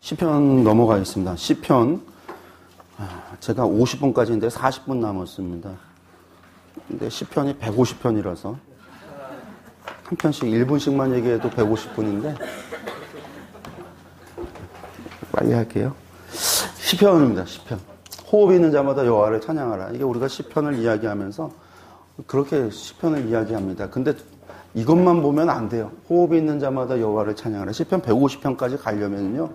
시편 넘어가겠습니다. 시편 제가 50분까지인데 40분 남았습니다. 근데 시편이 150편이라서 한 편씩 1분씩만 얘기해도 150분인데 빨리 할게요. 시편입니다. 시편. 호흡이 있는 자마다 여호와를 찬양하라. 이게 우리가 시편을 이야기하면서 그렇게 시편을 이야기합니다. 근데 이것만 보면 안 돼요. 호흡이 있는 자마다 여호와를 찬양하라. 시편 150편까지 가려면요.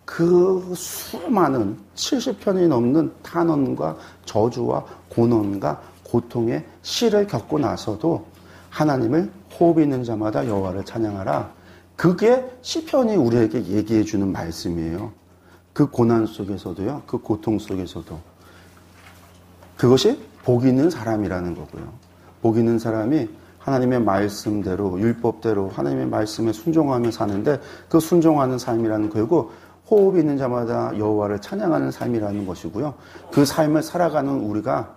그 수많은 70편이 넘는 탄원과 저주와 고난과 고통의 시를 겪고 나서도 하나님을 호흡이 있는 자마다 여호와를 찬양하라. 그게 시편이 우리에게 얘기해 주는 말씀이에요. 그 고난 속에서도요. 그 고통 속에서도. 그것이 복 있는 사람이라는 거고요. 복 있는 사람이 하나님의 말씀대로 율법대로 하나님의 말씀에 순종하며 사는데 그 순종하는 삶이라는 거고 호흡이 있는 자마다 여호와를 찬양하는 삶이라는 것이고요. 그 삶을 살아가는 우리가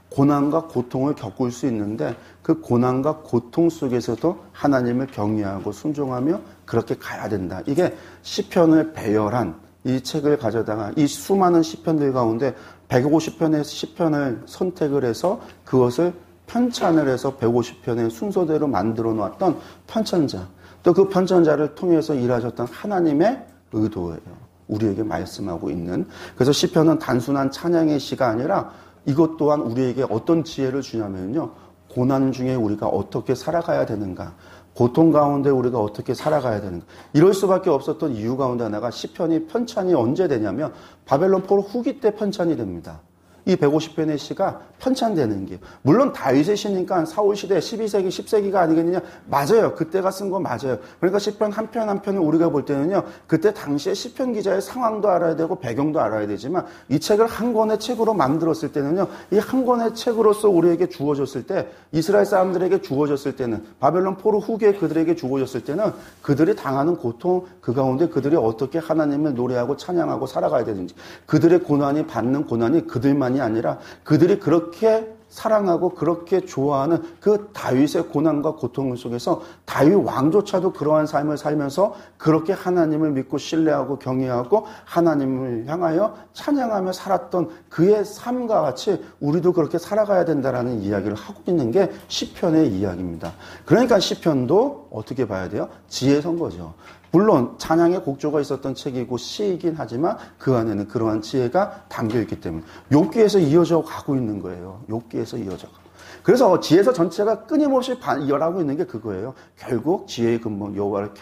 고난과 고통을 겪을 수 있는데 그 고난과 고통 속에서도 하나님을 경외하고 순종하며 그렇게 가야 된다. 이게 시편을 배열한 이 책을 가져다가 이 수많은 시편들 가운데 150편의 시편을 선택을 해서 그것을 편찬을 해서 150편의 순서대로 만들어 놓았던 편찬자, 또 그 편찬자를 통해서 일하셨던 하나님의 의도예요. 우리에게 말씀하고 있는. 그래서 시편은 단순한 찬양의 시가 아니라 이것 또한 우리에게 어떤 지혜를 주냐면요. 고난 중에 우리가 어떻게 살아가야 되는가. 고통 가운데 우리가 어떻게 살아가야 되는가. 이럴 수밖에 없었던 이유 가운데 하나가 시편이 편찬이 언제 되냐면 바벨론 포로 후기 때 편찬이 됩니다. 이 150편의 시가 편찬되는 게 물론 다윗의 시니까 사울 시대 12세기 10세기가 아니겠느냐. 맞아요. 그때가 쓴 거 맞아요. 그러니까 시편 한 편 한 편을 우리가 볼 때는요. 그때 당시에 시편 기자의 상황도 알아야 되고 배경도 알아야 되지만 이 책을 한 권의 책으로 만들었을 때는요. 이 한 권의 책으로서 우리에게 주어졌을 때 이스라엘 사람들에게 주어졌을 때는 바벨론 포로 후기에 그들에게 주어졌을 때는 그들이 당하는 고통 그 가운데 그들이 어떻게 하나님을 노래하고 찬양하고 살아가야 되는지 그들의 고난이 받는 고난이 그들만이 아니라 그들이 그렇게 사랑하고 그렇게 좋아하는 그 다윗의 고난과 고통 속에서 다윗 왕조차도 그러한 삶을 살면서 그렇게 하나님을 믿고 신뢰하고 경외하고 하나님을 향하여 찬양하며 살았던 그의 삶과 같이 우리도 그렇게 살아가야 된다라는 이야기를 하고 있는 게 시편의 이야기입니다. 그러니까 시편도 어떻게 봐야 돼요? 지혜선 거죠. 물론 찬양의 곡조가 있었던 책이고 시이긴 하지만 그 안에는 그러한 지혜가 담겨있기 때문에 욥기에서 이어져 가고 있는 거예요. 욥기에서 이어져 가고. 그래서 지혜서 전체가 끊임없이 이어가고 있는 게 그거예요. 결국 지혜의 근본 여호와를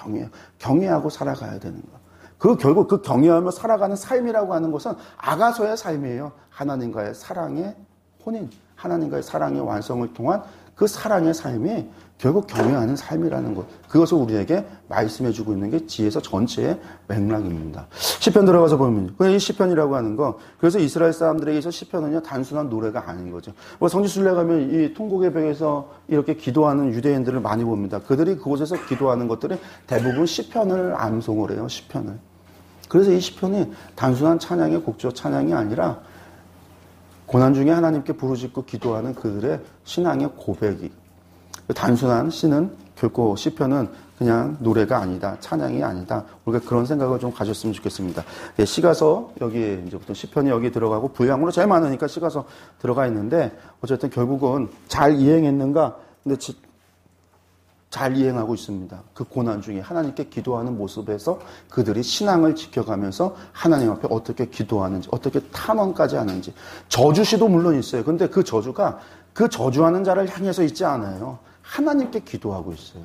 경외하고 살아가야 되는 거. 결국 그 경외하며 살아가는 삶이라고 하는 것은 아가서의 삶이에요. 하나님과의 사랑의 혼인, 하나님과의 사랑의 완성을 통한 그 사랑의 삶이 결국 경외하는 삶이라는 것. 그것을 우리에게 말씀해주고 있는 게 지혜서 전체의 맥락입니다. 시편 들어가서 보면 이 시편이라고 하는 거. 그래서 이스라엘 사람들에게서 시편은요 단순한 노래가 아닌 거죠. 성지순례 가면 이 통곡의 벽에서 이렇게 기도하는 유대인들을 많이 봅니다. 그들이 그곳에서 기도하는 것들이 대부분 시편을 암송을 해요. 시편을. 그래서 이 시편이 단순한 찬양의 곡조 찬양이 아니라 고난 중에 하나님께 부르짖고 기도하는 그들의 신앙의 고백이. 단순한 시는 결코 시편은 그냥 노래가 아니다. 찬양이 아니다. 우리가 그런 생각을 좀 가졌으면 좋겠습니다. 시가서 여기 이제부터 시편이 여기 들어가고 분량으로 제일 많으니까 시가서 들어가 있는데 어쨌든 결국은 잘 이행했는가? 근데 잘 이행하고 있습니다. 그 고난 중에 하나님께 기도하는 모습에서 그들이 신앙을 지켜가면서 하나님 앞에 어떻게 기도하는지, 어떻게 탄원까지 하는지. 저주시도 물론 있어요. 근데 그 저주가 그 저주하는 자를 향해서 있지 않아요. 하나님께 기도하고 있어요.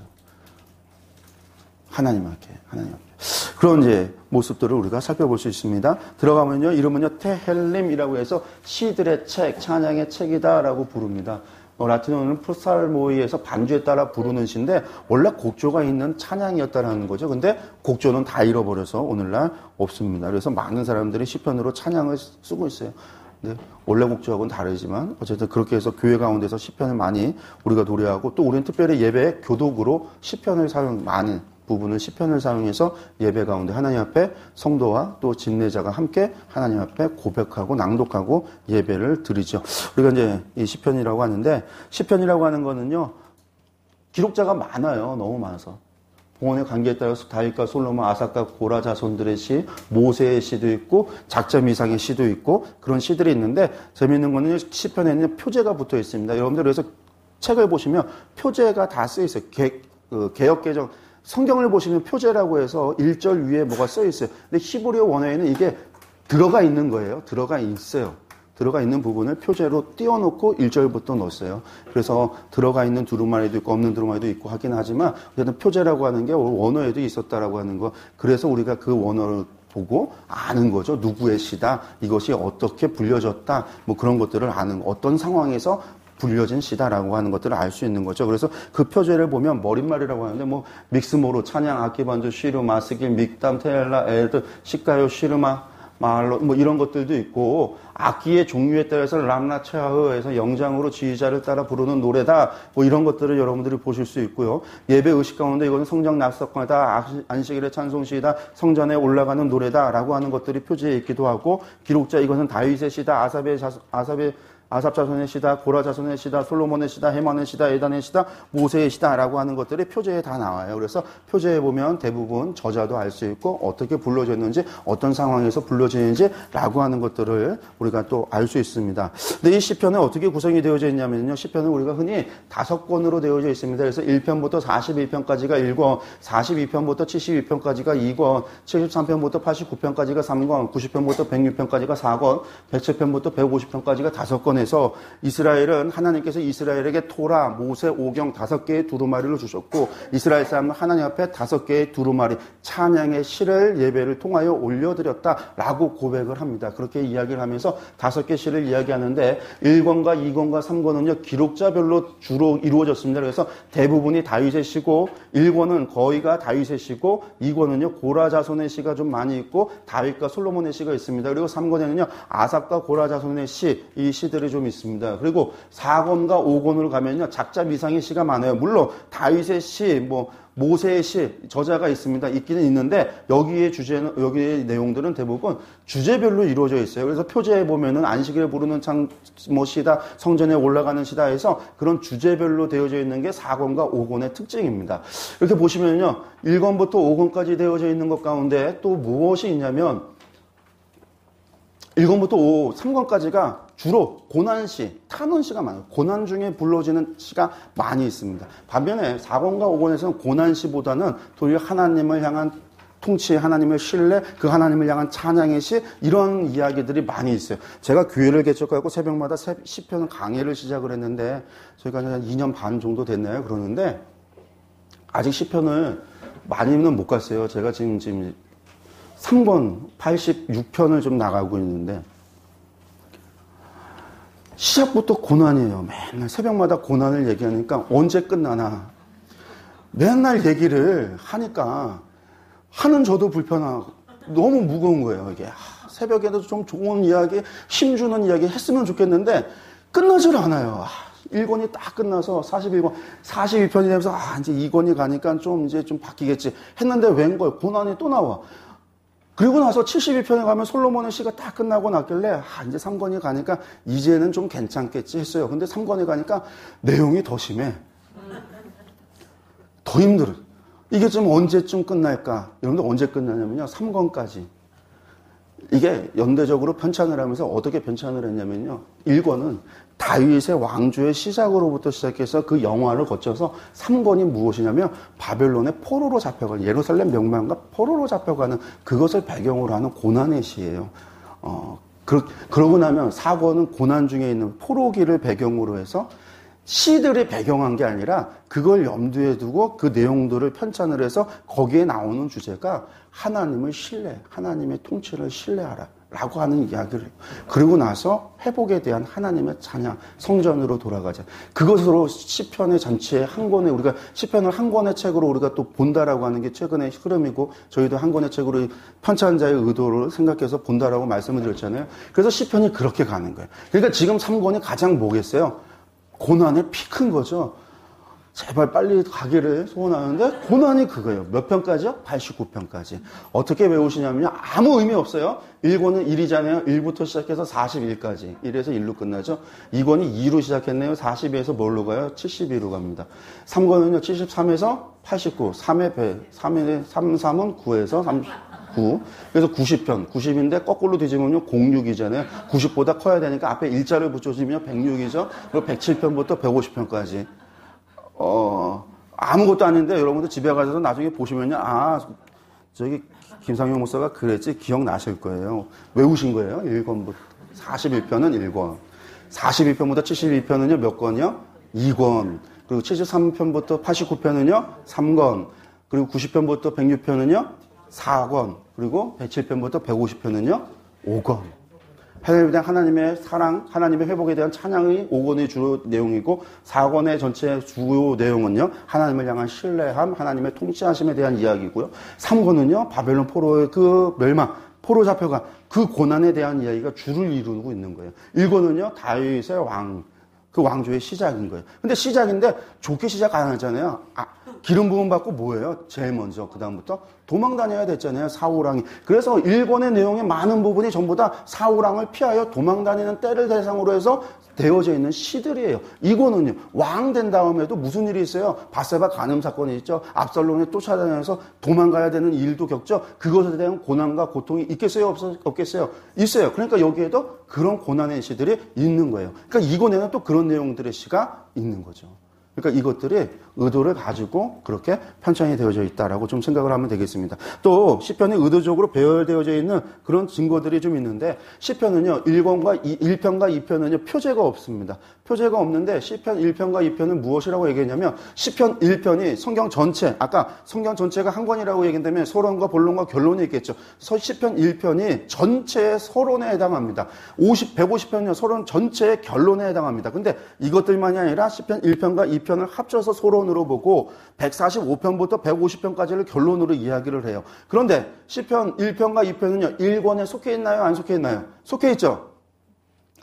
하나님 앞에. 그런 이제 모습들을 우리가 살펴볼 수 있습니다. 들어가면요, 이름은요, 테헬림이라고 해서 시들의 책, 찬양의 책이다라고 부릅니다. 라틴어는 프살모이에서 반주에 따라 부르는 시인데 원래 곡조가 있는 찬양이었다라는 거죠. 근데 곡조는 다 잃어버려서 오늘날 없습니다. 그래서 많은 사람들이 시편으로 찬양을 쓰고 있어요. 네, 원래 곡조하고는 다르지만 어쨌든 그렇게 해서 교회 가운데서 시편을 많이 우리가 노래하고 또 우리는 특별히 예배에 교독으로 시편을 많은 부분을 시편을 사용해서 예배 가운데 하나님 앞에 성도와 또 집례자가 함께 하나님 앞에 고백하고 낭독하고 예배를 드리죠. 우리가 이제 이 시편이라고 하는데 시편이라고 하는 거는요 기록자가 많아요. 너무 많아서 봉헌의 관계에 따라서 다윗과 솔로몬, 아삭과 고라 자손들의 시, 모세의 시도 있고 작자 미상의 시도 있고 그런 시들이 있는데 재미있는 거는 시편에는 표제가 붙어 있습니다. 여러분들 그래서 책을 보시면 표제가 다 쓰여 있어요. 개역개정 성경을 보시면 표제라고 해서 1절 위에 뭐가 써 있어요. 근데 히브리어 원어에는 이게 들어가 있는 거예요. 들어가 있어요. 들어가 있는 부분을 표제로 띄워놓고 1절부터 넣었어요. 그래서 들어가 있는 두루마리도 있고 없는 두루마리도 있고 하긴 하지만 어쨌든 표제라고 하는 게 원어에도 있었다라고 하는 거. 그래서 우리가 그 원어를 보고 아는 거죠. 누구의 시다. 이것이 어떻게 불려졌다. 뭐 그런 것들을 아는 어떤 상황에서 불려진 시다라고 하는 것들을 알 수 있는 거죠. 그래서 그 표제를 보면 머릿말이라고 하는데 뭐 믹스모로 찬양, 악기반주, 시르마, 스길, 믹담, 테엘라, 에드, 시카요, 시르마, 말로 뭐 이런 것들도 있고 악기의 종류에 따라서 람나 체하흐에서 영장으로 지휘자를 따라 부르는 노래다. 뭐 이런 것들을 여러분들이 보실 수 있고요. 예배 의식 가운데 이거는 성정 낙석하다, 안식일의 찬송시이다, 성전에 올라가는 노래다라고 하는 것들이 표지에 있기도 하고 기록자 이것은 다윗의 시다, 아삽 자손의 시다, 고라 자손의 시다, 솔로몬의 시다, 헤만의 시다, 에단의 시다, 모세의 시다라고 하는 것들이 표제에 다 나와요. 그래서 표제에 보면 대부분 저자도 알 수 있고 어떻게 불러졌는지 어떤 상황에서 불러지는지라고 하는 것들을 우리가 또 알 수 있습니다. 근데 이 시편은 어떻게 구성이 되어져 있냐면요. 시편은 우리가 흔히 5권으로 되어져 있습니다. 그래서 1편부터 41편까지가 1권, 42편부터 72편까지가 2권, 73편부터 89편까지가 3권, 90편부터 106편까지가 4권, 107편부터 150편까지가 5권 에서 이스라엘은 하나님께서 이스라엘에게 토라, 모세, 오경 5개의 두루마리를 주셨고 이스라엘 사람은 하나님 앞에 5개의 두루마리 찬양의 시를 예배를 통하여 올려드렸다라고 고백을 합니다. 그렇게 이야기를 하면서 5개 시를 이야기하는데 1권과 2권과 3권은요 기록자별로 주로 이루어졌습니다. 그래서 대부분이 다윗의 시고 1권은 거의가 다윗의 시고 2권은요 고라 자손의 시가 좀 많이 있고 다윗과 솔로몬의 시가 있습니다. 그리고 3권에는요 아삽과 고라 자손의 시, 이 시들이 좀 있습니다. 그리고 4권과 5권으로 가면요 작자 미상의 시가 많아요. 물론 다윗의 시, 뭐 모세의 시 저자가 있습니다. 있기는 있는데 여기의 주제는 여기의 내용들은 대부분 주제별로 이루어져 있어요. 그래서 표제에 보면은 안식일에 부르는 뭐 시다, 성전에 올라가는 시다 해서 그런 주제별로 되어져 있는 게 4권과 5권의 특징입니다. 이렇게 보시면요 1권부터 5권까지 되어져 있는 것 가운데 또 무엇이 있냐면 1권부터 3권까지가 주로 고난시, 탄원시가 많아요. 고난 중에 불러지는 시가 많이 있습니다. 반면에 4권과 5권에서는 고난시보다는 도리어 하나님을 향한 통치, 하나님을 신뢰, 그 하나님을 향한 찬양의 시 이런 이야기들이 많이 있어요. 제가 교회를 개척하고 새벽마다 시편 강의를 시작을 했는데 저희가 한 2년 반 정도 됐나요? 그러는데 아직 시편을 많이는 못 갔어요. 제가 지금 3권 86편을 좀 나가고 있는데 시작부터 고난이에요. 맨날 새벽마다 고난을 얘기하니까 언제 끝나나 맨날 얘기를 하니까 하는 저도 불편하고 너무 무거운 거예요. 이게 새벽에도 좀 좋은 이야기, 힘주는 이야기 했으면 좋겠는데 끝나질 않아요. 1권이 딱 끝나서 41권, 42편이 되면서 이제 2권이 가니까 좀 바뀌겠지 했는데 웬걸 고난이 또 나와. 그리고 나서 71편에 가면 솔로몬의 시가 딱 끝나고 났길래 이제 3권이 가니까 이제는 좀 괜찮겠지 했어요. 근데 3권에 가니까 내용이 더 심해. 더 힘들어. 이게 좀 언제쯤 끝날까? 여러분들 언제 끝나냐면요. 3권까지. 이게 연대적으로 편찬을 하면서 어떻게 편찬을 했냐면요. 1권은 다윗의 왕조의 시작으로부터 시작해서 그 영화를 거쳐서 3권이 무엇이냐면 바벨론의 포로로 잡혀가는 예루살렘 명망과 포로로 잡혀가는 그것을 배경으로 하는 고난의 시예요. 그러고 나면 4권은 고난 중에 있는 포로기를 배경으로 해서 시들이 배경한 게 아니라 그걸 염두에 두고 그 내용들을 편찬을 해서 거기에 나오는 주제가 하나님을 신뢰, 하나님의 통치를 신뢰하라 라고 하는 이야기를 해요. 그리고 나서 회복에 대한 하나님의 찬양, 성전으로 돌아가자. 그것으로 시편의 전체의 한 권에 우리가 시편을 한 권의 책으로 우리가 또 본다라고 하는 게 최근의 흐름이고 저희도 한 권의 책으로 편찬자의 의도를 생각해서 본다라고 말씀을 드렸잖아요. 그래서 시편이 그렇게 가는 거예요. 그러니까 지금 3권이 가장 뭐겠어요? 고난의 피 큰 거죠. 제발 빨리 가기를 소원하는데 고난이 그거예요. 몇 편까지요? 89편까지. 어떻게 외우시냐면요. 아무 의미 없어요. 1권은 1이잖아요. 1부터 시작해서 41까지. 1에서 1로 끝나죠. 2권이 2로 시작했네요. 42에서 뭘로 가요? 72로 갑니다. 3권은요. 73에서 89. 3의 배. 3은 9에서 39. 그래서 90편. 90인데 거꾸로 뒤집으면 06이잖아요. 90보다 커야 되니까 앞에 일자를 붙여주면 106이죠. 그리고 107편부터 150편까지. 아무것도 아닌데 여러분들 집에 가셔서 나중에 보시면요. 저기 김상용 목사가 그랬지 기억나실 거예요. 외우신 거예요. 1권부터. 41편은 1권. 42편부터 72편은요. 몇 권이요? 2권. 그리고 73편부터 89편은요. 3권. 그리고 90편부터 106편은요. 4권. 그리고 107편부터 150편은요. 5권. 하나님에 대한 하나님의 사랑, 하나님의 회복에 대한 찬양이 5권의 주요 내용이고 4권의 전체 주요 내용은요. 하나님을 향한 신뢰함, 하나님의 통치하심에 대한 이야기고요. 3권은요. 바벨론 포로의 그 멸망, 포로 잡혀가 그 고난에 대한 이야기가 주를 이루고 있는 거예요. 1권은요. 다윗의 왕, 그 왕조의 시작인 거예요. 근데 시작인데 좋게 시작 안 하잖아요. 기름 부음 받고 뭐예요? 제일 먼저 그 다음부터 도망 다녀야 됐잖아요. 사울왕이. 그래서 1권의 내용의 많은 부분이 전부 다 사울왕을 피하여 도망 다니는 때를 대상으로 해서 되어져 있는 시들이에요. 이거는요. 왕 된 다음에도 무슨 일이 있어요? 바세바 간음 사건이 있죠. 압살롬이 쫓아다녀서 도망가야 되는 일도 겪죠. 그것에 대한 고난과 고통이 있겠어요? 없겠어요? 있어요. 그러니까 여기에도 그런 고난의 시들이 있는 거예요. 그러니까 이권에는 또 그런 내용들의 시가 있는 거죠. 그러니까 이것들이 의도를 가지고 그렇게 편찬이 되어져 있다라고 좀 생각을 하면 되겠습니다. 또 시편이 의도적으로 배열되어져 있는 그런 증거들이 좀 있는데 시편은요. 1권과 1편과 2편은요. 표제가 없습니다. 표제가 없는데 시편 1편과 2편은 무엇이라고 얘기했냐면 시편 1편이 성경 전체, 아까 성경 전체가 한 권이라고 얘기한다면 서론과 본론과 결론이 있겠죠. 시편 1편이 전체의 서론에 해당합니다. 150편은요. 서론 전체의 결론에 해당합니다. 근데 이것들만이 아니라 시편 1편과 2편을 합쳐서 서론으로 보고 145편부터 150편까지를 결론으로 이야기를 해요. 그런데 시편 1편과 2편은요. 1권에 속해 있나요? 안 속해 있나요? 속해 있죠.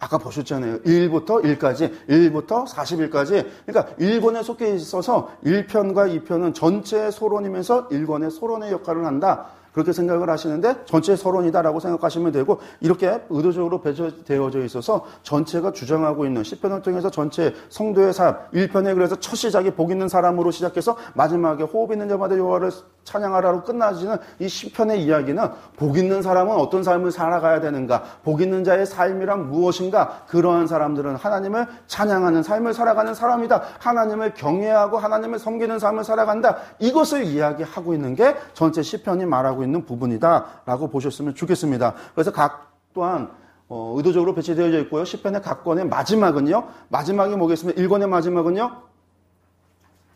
아까 보셨잖아요. 1부터 1까지, 1부터 40일까지. 그러니까 1권에 속해 있어서 1편과 2편은 전체의 서론이면서 1권의 서론의 역할을 한다. 그렇게 생각을 하시는데 전체 서론이다라고 생각하시면 되고 이렇게 의도적으로 배치되어져 있어서 전체가 주장하고 있는 시편을 통해서 전체 성도의 삶 1편에 그래서 첫 시작이 복 있는 사람으로 시작해서 마지막에 호흡 있는 자마다 여호와를 찬양하라로 끝나지는 이 시편의 이야기는 복 있는 사람은 어떤 삶을 살아가야 되는가, 복 있는 자의 삶이란 무엇인가, 그러한 사람들은 하나님을 찬양하는 삶을 살아가는 사람이다, 하나님을 경외하고 하나님을 섬기는 삶을 살아간다, 이것을 이야기하고 있는 게 전체 시편이 말하고 있는 부분이다라고 보셨으면 좋겠습니다. 그래서 각 또한 의도적으로 배치되어져 있고요. 시편의 각 권의 마지막은요. 마지막이 뭐겠습니까? 1권의 마지막은요.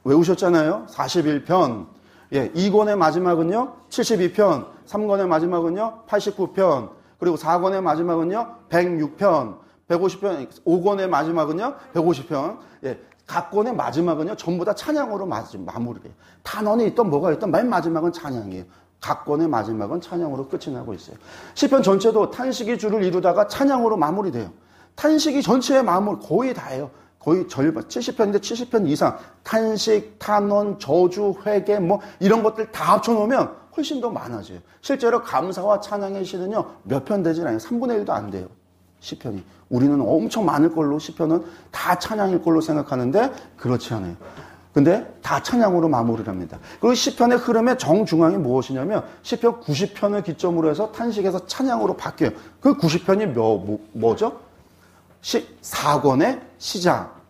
외우셨잖아요. 41편. 예, 2권의 마지막은요. 72편. 3권의 마지막은요. 89편. 그리고 4권의 마지막은요. 106편. 150편. 5권의 마지막은요. 150편. 예. 각 권의 마지막은요. 전부 다 찬양으로 마무리해요. 단원이 있던 뭐가 있던 맨 마지막은 찬양이에요. 각 권의 마지막은 찬양으로 끝이 나고 있어요. 시편 전체도 탄식이 주를 이루다가 찬양으로 마무리돼요. 탄식이 전체의 마무리 거의 다예요. 거의 절반, 70편인데 70편 이상 탄식, 탄원, 저주, 회개 뭐 이런 것들 다 합쳐놓으면 훨씬 더 많아져요. 실제로 감사와 찬양의 시는요. 몇 편 되진 않아요. 3분의 1도 안 돼요. 시편이. 우리는 엄청 많을 걸로 시편은 다 찬양일 걸로 생각하는데 그렇지 않아요. 근데 다 찬양으로 마무리를 합니다. 그리고 시편의 흐름의 정중앙이 무엇이냐면 시편 90편을 기점으로 해서 탄식에서 찬양으로 바뀌어요. 그 90편이 뭐죠? 4권의 시작.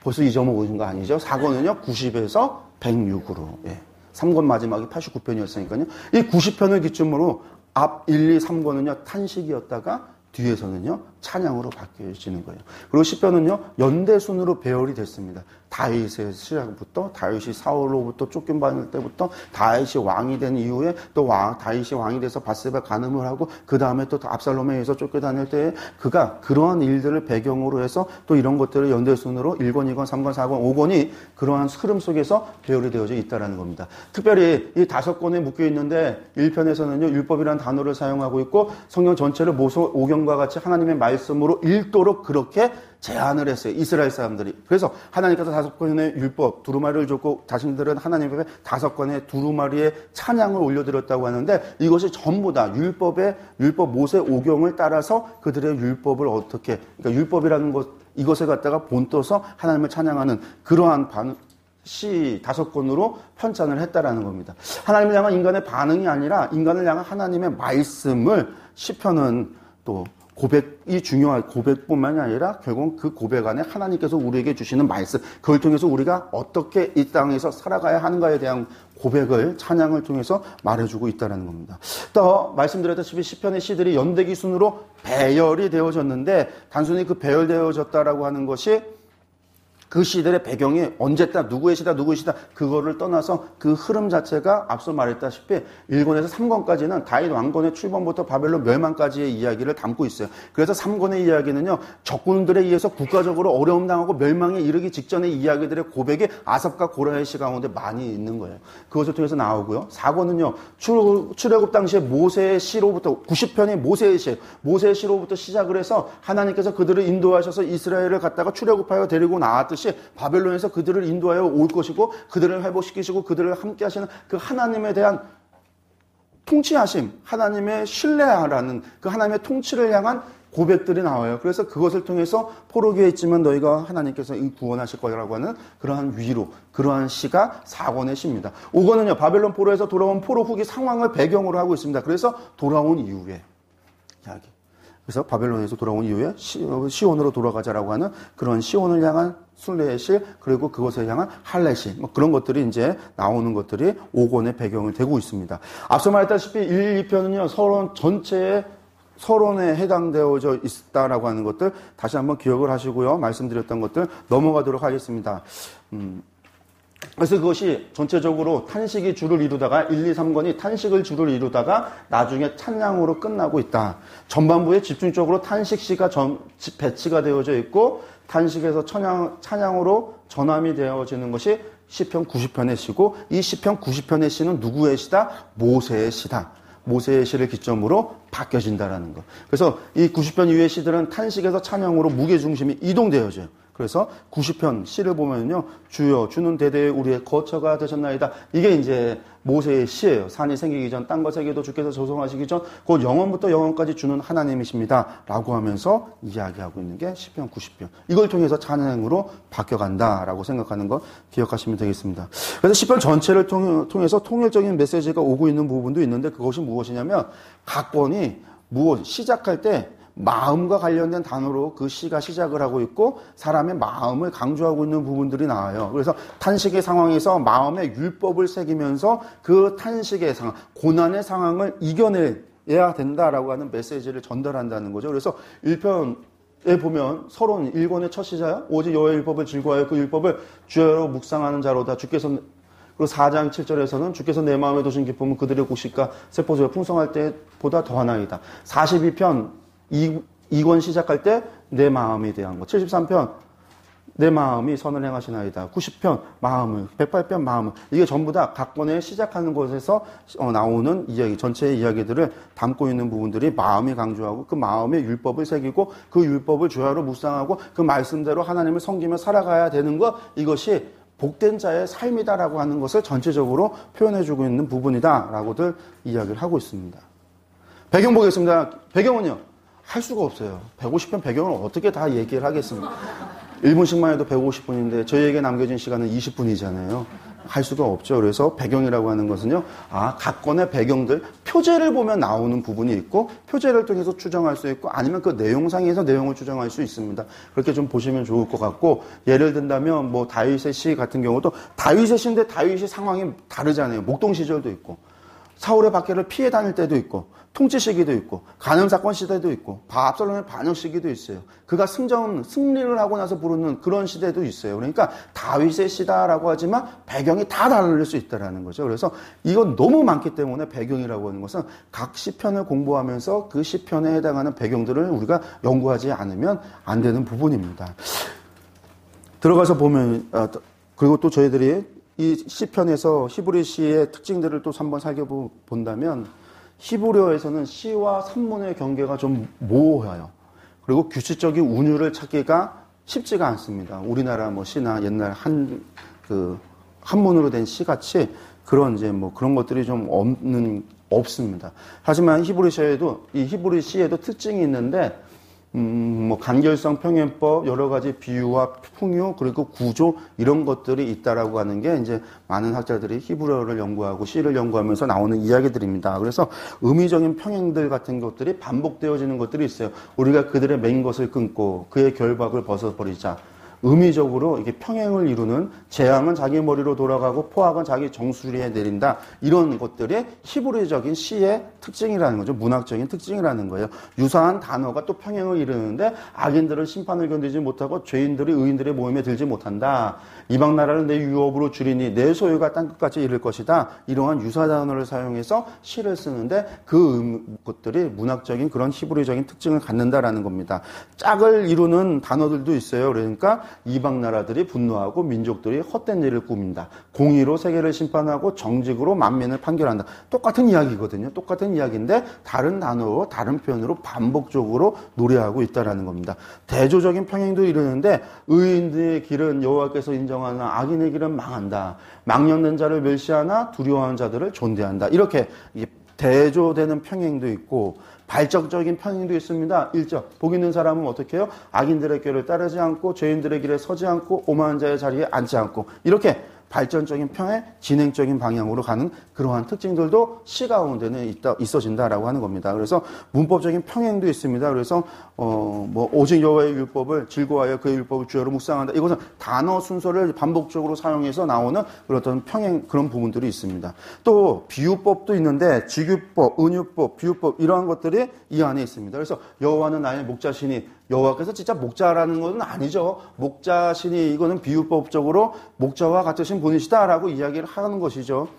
벌써 잊어먹으신 거 아니죠? 4권은요. 90에서 106으로. 예. 3권 마지막이 89편이었으니까요. 이 90편을 기점으로 앞 1, 2, 3권은요. 탄식이었다가 뒤에서는요. 찬양으로 바뀌어지는 거예요. 그리고 시편은요. 연대순으로 배열이 됐습니다. 다윗의 시작부터 다윗이 사울로부터 쫓겨받을 때부터 다윗이 왕이 된 이후에 또 다윗이 왕이 돼서 바세바 간음을 하고 그 다음에 또 압살롬에 의해서 쫓겨다닐 때에 그가 그러한 일들을 배경으로 해서 또 이런 것들을 연대순으로 1권, 2권, 3권, 4권, 5권이 그러한 흐름 속에서 배열이 되어져 있다는 겁니다. 특별히 이 5권에 묶여 있는데 1편에서는요. 율법이라는 단어를 사용하고 있고 성경 전체를 모서, 오경 배경과 같이 하나님의 말씀으로 읽도록 그렇게 제안을 했어요. 이스라엘 사람들이. 그래서 하나님께서 5권의 율법, 두루마리를 줬고 자신들은 하나님 앞에 5권의 두루마리의 찬양을 올려드렸다고 하는데 이것이 전부 다 율법 모세 오경을 따라서 그들의 율법을 어떻게, 그러니까 율법이라는 것, 이것을 갖다가 본떠서 하나님을 찬양하는 그러한 시 5권으로 편찬을 했다라는 겁니다. 하나님을 향한 인간의 반응이 아니라 인간을 향한 하나님의 말씀을 시편은 또 고백이 중요한 고백뿐만이 아니라 결국 그 고백 안에 하나님께서 우리에게 주시는 말씀, 그걸 통해서 우리가 어떻게 이 땅에서 살아가야 하는가에 대한 고백을 찬양을 통해서 말해주고 있다는 겁니다. 또 말씀드렸다시피 시편의 시들이 연대기 순으로 배열이 되어졌는데 단순히 그 배열되어졌다라고 하는 것이 그 시들의 배경이 언제다 누구의 시다 그거를 떠나서 그 흐름 자체가 앞서 말했다시피 1권에서 3권까지는 다윗 왕권의 출범부터 바벨론 멸망까지의 이야기를 담고 있어요. 그래서 3권의 이야기는요, 적군들에 의해서 국가적으로 어려움 당하고 멸망에 이르기 직전의 이야기들의 고백이 아삽과 고라의 시 가운데 많이 있는 거예요. 그것을 통해서 나오고요. 4권은요 출애굽 당시에 모세의 시로부터 90편이 모세의 시로부터 시작을 해서 하나님께서 그들을 인도하셔서 이스라엘을 갖다가 출애굽하여 데리고 나왔듯이 바벨론에서 그들을 인도하여 올 것이고 그들을 회복시키시고 그들을 함께 하시는 그 하나님에 대한 통치하심, 하나님의 신뢰하라는 그 하나님의 통치를 향한 고백들이 나와요. 그래서 그것을 통해서 포로기에 있지만 너희가 하나님께서 구원하실 거라고 하는 그러한 위로, 그러한 시가 4권의 시입니다. 5권은요 바벨론 포로에서 돌아온 포로 후기 상황을 배경으로 하고 있습니다. 그래서 돌아온 이후에 이야기. 그래서 바벨론에서 돌아온 이후에 시온으로 돌아가자라고 하는 그런 시온을 향한 순례의 시, 그리고 그것을 향한 할례시, 뭐 그런 것들이 이제 나오는 것들이 5권의 배경이 되고 있습니다. 앞서 말했다시피 1, 2편은요 서론 전체의 서론에 해당되어져 있다라고 하는 것들 다시 한번 기억을 하시고요. 말씀드렸던 것들 넘어가도록 하겠습니다. 그래서 그것이 전체적으로 탄식이 주를 이루다가 1, 2, 3권이 탄식을 주를 이루다가 나중에 찬양으로 끝나고 있다. 전반부에 집중적으로 탄식시가 배치가 되어져 있고 탄식에서 찬양으로 전환이 되어지는 것이 시편 90편의 시고 이 시편 90편의 시는 누구의 시다? 모세의 시다. 모세의 시를 기점으로 바뀌어진다라는 것. 그래서 이 90편 이후의 시들은 탄식에서 찬양으로 무게중심이 이동되어져요. 그래서 90편 시를 보면요. 주여 주는 대대에 우리의 거처가 되셨나이다. 이게 이제 모세의 시예요. 산이 생기기 전 땅과 세계도 주께서 조성하시기 전 곧 영원부터 영원까지 주는 하나님이십니다. 라고 하면서 이야기하고 있는 게 시편 90편. 이걸 통해서 찬양으로 바뀌어간다라고 생각하는 거 기억하시면 되겠습니다. 그래서 시편 전체를 통해서 통일적인 메시지가 오고 있는 부분도 있는데 그것이 무엇이냐면 각 권이 시작할 때 마음과 관련된 단어로 그 시가 시작을 하고 있고 사람의 마음을 강조하고 있는 부분들이 나와요. 그래서 탄식의 상황에서 마음의 율법을 새기면서 그 탄식의 상황, 고난의 상황을 이겨내야 된다라고 하는 메시지를 전달한다는 거죠. 그래서 1편에 보면 서론 1권의 첫 시작, 오직 여호와의 율법을 즐거워하여 그 율법을 주야로 묵상하는 자로다. 그리고 4장 7절에서는 주께서 내 마음에 두신 기쁨은 그들의 곡식과 세포수가 풍성할 때보다 더하나이다. 42편 2권 시작할 때 내 마음에 대한 것. 73편 내 마음이 선을 행하시나이다. 90편 마음을, 108편 마음을. 이게 전부 다 각 권에 시작하는 곳에서 나오는 이야기, 전체의 이야기들을 담고 있는 부분들이 마음이 강조하고 그 마음의 율법을 새기고 그 율법을 주야로 묵상하고 그 말씀대로 하나님을 섬기며 살아가야 되는 것, 이것이 복된 자의 삶이다라고 하는 것을 전체적으로 표현해주고 있는 부분이다라고들 이야기를 하고 있습니다. 배경 보겠습니다. 배경은요. 할 수가 없어요. 150편 배경을 어떻게 다 얘기를 하겠습니까? 1분씩만 해도 150분인데 저희에게 남겨진 시간은 20분이잖아요. 할 수가 없죠. 그래서 배경이라고 하는 것은요. 각 권의 배경들, 표제를 보면 나오는 부분이 있고 표제를 통해서 추정할 수 있고 아니면 그 내용상에서 내용을 추정할 수 있습니다. 그렇게 좀 보시면 좋을 것 같고 예를 든다면 뭐 다윗의 시 같은 경우도 다윗의 시인데 다윗의 상황이 다르잖아요. 목동 시절도 있고 사울의 박해를 피해 다닐 때도 있고 통치 시기도 있고 간음 사건 시대도 있고 압살롬의 반역 시기도 있어요. 그가 승리를 하고 나서 부르는 그런 시대도 있어요. 그러니까 다윗의 시다라고 하지만 배경이 다 다를 수 있다라는 거죠. 그래서 이건 너무 많기 때문에 배경이라고 하는 것은 각 시편을 공부하면서 그 시편에 해당하는 배경들을 우리가 연구하지 않으면 안 되는 부분입니다. 들어가서 보면 그리고 또 저희들이 이 시편에서 히브리 시의 특징들을 또 한번 살펴본다면 히브리어에서는 시와 산문의 경계가 좀 모호해요. 그리고 규칙적인 운율을 찾기가 쉽지가 않습니다. 우리나라 뭐 시나 옛날 한문으로 된 시 같이 그런 이제 뭐 그런 것들이 좀 없습니다. 하지만 히브리 시에도 특징이 있는데, 뭐 간결성, 평행법, 여러 가지 비유와 풍요, 그리고 구조 이런 것들이 있다라고 하는 게 이제 많은 학자들이 히브리어를 연구하고 시를 연구하면서 나오는 이야기들입니다. 그래서 의미적인 평행들 같은 것들이 반복되어지는 것들이 있어요. 우리가 그들의 맨 것을 끊고 그의 결박을 벗어버리자. 의미적으로 이게 평행을 이루는, 재앙은 자기 머리로 돌아가고 포악은 자기 정수리에 내린다. 이런 것들이 히브리적인 시의 특징이라는 거죠. 문학적인 특징이라는 거예요. 유사한 단어가 또 평행을 이루는데 악인들은 심판을 견디지 못하고 죄인들이 의인들의 모임에 들지 못한다. 이방 나라를 내 유업으로 줄이니 내 소유가 땅끝까지 이를 것이다. 이러한 유사 단어를 사용해서 시를 쓰는데 그것들이 문학적인 그런 히브리적인 특징을 갖는다라는 겁니다. 짝을 이루는 단어들도 있어요. 그러니까 이방 나라들이 분노하고 민족들이 헛된 일을 꾸민다. 공의로 세계를 심판하고 정직으로 만민을 판결한다. 똑같은 이야기거든요. 똑같은 이야기인데 다른 단어로 다른 표현으로 반복적으로 노래하고 있다라는 겁니다. 대조적인 평행도 이루는데 의인들의 길은 여호와께서 인정하나 악인의 길은 망한다. 망령된 자를 멸시하나 두려워하는 자들을 존대한다. 이렇게 대조되는 평행도 있고 발적적인 평행도 있습니다. 1절. 복 있는 사람은 어떻게 해요? 악인들의 길을 따르지 않고 죄인들의 길에 서지 않고 오만한 자의 자리에 앉지 않고 이렇게 발전적인 평행, 진행적인 방향으로 가는 그러한 특징들도 시 가운데는 있어진다라고 하는 겁니다. 그래서 문법적인 평행도 있습니다. 그래서 오직 여호와의 율법을 즐거워하여 그의 율법을 주야로 묵상한다. 이것은 단어 순서를 반복적으로 사용해서 나오는 그런 평행 그런 부분들이 있습니다. 또 비유법도 있는데 직유법, 은유법, 비유법 이러한 것들이 이 안에 있습니다. 그래서 여호와는 나의 목자시니 여호와께서 진짜 목자라는 것은 아니죠. 목자시니 이거는 비유법적으로 목자와 같으신 분이시다라고 이야기를 하는 것이죠.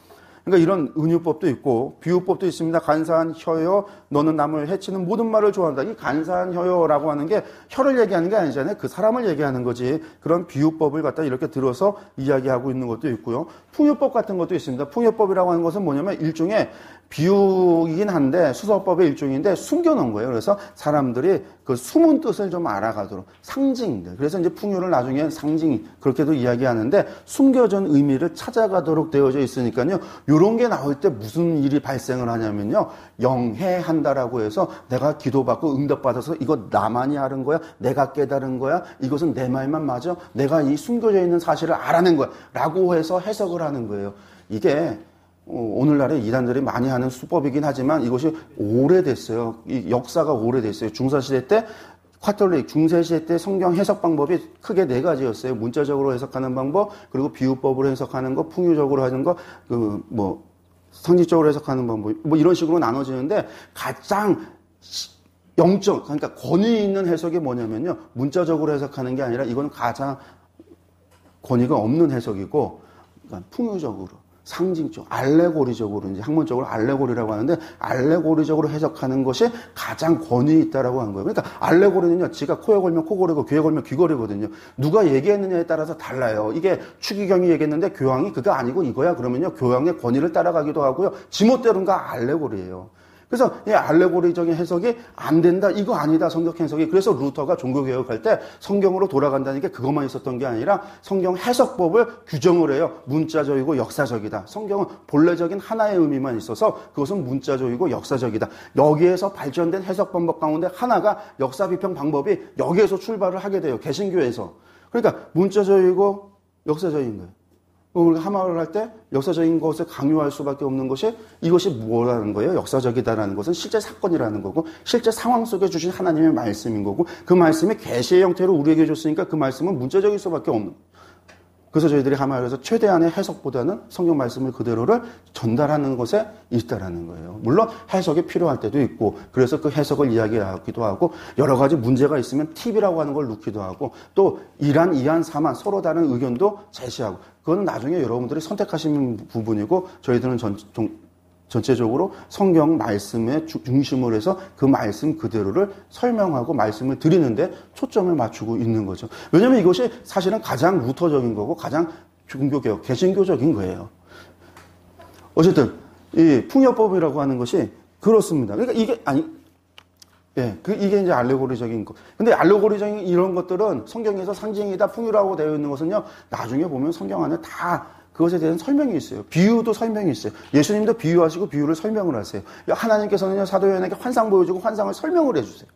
그러니까 이런 은유법도 있고 비유법도 있습니다. 간사한 혀여 너는 남을 해치는 모든 말을 좋아한다. 이 간사한 혀여라고 하는 게 혀를 얘기하는 게 아니잖아요. 그 사람을 얘기하는 거지. 그런 비유법을 갖다 이렇게 들어서 이야기하고 있는 것도 있고요. 풍요법 같은 것도 있습니다. 풍요법이라고 하는 것은 뭐냐면 일종의 비유이긴 한데 수서법의 일종인데 숨겨놓은 거예요. 그래서 사람들이 그 숨은 뜻을 좀 알아가도록 상징들. 그래서 이제 풍요를 나중에 상징 그렇게도 이야기하는데 숨겨진 의미를 찾아가도록 되어져 있으니까요. 이런 게 나올 때 무슨 일이 발생을 하냐면요. 영해한다라고 해서 내가 기도받고 응답받아서 이거 나만이 하는 거야? 내가 깨달은 거야? 이것은 내 말만 맞아? 내가 이 숨겨져 있는 사실을 알아낸 거야? 라고 해서 해석을 하는 거예요. 이게 오늘날에 이단들이 많이 하는 수법이긴 하지만 이것이 오래됐어요. 이 역사가 오래됐어요. 중사시대 때 카톨릭 중세시대 때 성경 해석 방법이 크게 네 가지였어요. 문자적으로 해석하는 방법, 그리고 비유법으로 해석하는 거, 풍유적으로 하는 거, 상징적으로 해석하는 방법, 이런 식으로 나눠지는데 가장 영적, 그러니까 권위 있는 해석이 뭐냐면요. 문자적으로 해석하는 게 아니라 이건 가장 권위가 없는 해석이고, 그러니까 풍유적으로. 상징적, 알레고리적으로, 이제 학문적으로 알레고리라고 하는데, 알레고리적으로 해석하는 것이 가장 권위 있다라고 하는 거예요. 그러니까, 알레고리는요, 지가 코에 걸면 코걸이고, 귀에 걸면 귀걸이거든요. 누가 얘기했느냐에 따라서 달라요. 이게 추기경이 얘기했는데, 교황이 그거 아니고 이거야. 그러면요, 교황의 권위를 따라가기도 하고요, 지멋대로인가 알레고리예요. 그래서 이 알레고리적인 해석이 안 된다, 이거 아니다, 성경 해석이. 그래서 루터가 종교개혁할 때 성경으로 돌아간다는 게 그것만 있었던 게 아니라 성경 해석법을 규정을 해요. 문자적이고 역사적이다. 성경은 본래적인 하나의 의미만 있어서 그것은 문자적이고 역사적이다. 여기에서 발전된 해석 방법 가운데 하나가 역사 비평 방법이 여기에서 출발을 하게 돼요. 개신교에서. 그러니까 문자적이고 역사적인 거예요. 우리가 하마를 할 때 역사적인 것을 강요할 수밖에 없는 것이 이것이 뭐라는 거예요? 역사적이다라는 것은 실제 사건이라는 거고 실제 상황 속에 주신 하나님의 말씀인 거고 그 말씀이 계시의 형태로 우리에게 줬으니까 그 말씀은 문자적일 수밖에 없는 거예요. 그래서 저희들이 하마에서 최대한의 해석보다는 성경 말씀을 그대로를 전달하는 것에 있다라는 거예요. 물론 해석이 필요할 때도 있고 그래서 그 해석을 이야기하기도 하고 여러 가지 문제가 있으면 팁이라고 하는 걸 넣기도 하고 또 이란, 이한, 사만 서로 다른 의견도 제시하고 그건 나중에 여러분들이 선택하시는 부분이고 저희들은 전체적으로 성경 말씀에 중심을 해서 그 말씀 그대로를 설명하고 말씀을 드리는데 초점을 맞추고 있는 거죠. 왜냐하면 이것이 사실은 가장 루터적인 거고 가장 종교개혁, 개신교적인 거예요. 어쨌든 이 풍요법이라고 하는 것이 그렇습니다. 그러니까 이게, 이게 이제 알레고리적인 거. 근데 알레고리적인 이런 것들은 성경에서 상징이다, 풍요라고 되어 있는 것은요, 나중에 보면 성경 안에 다 그것에 대한 설명이 있어요. 비유도 설명이 있어요. 예수님도 비유하시고 비유를 설명을 하세요. 하나님께서는요, 사도 요한에게 환상 보여주고 환상을 설명을 해주세요.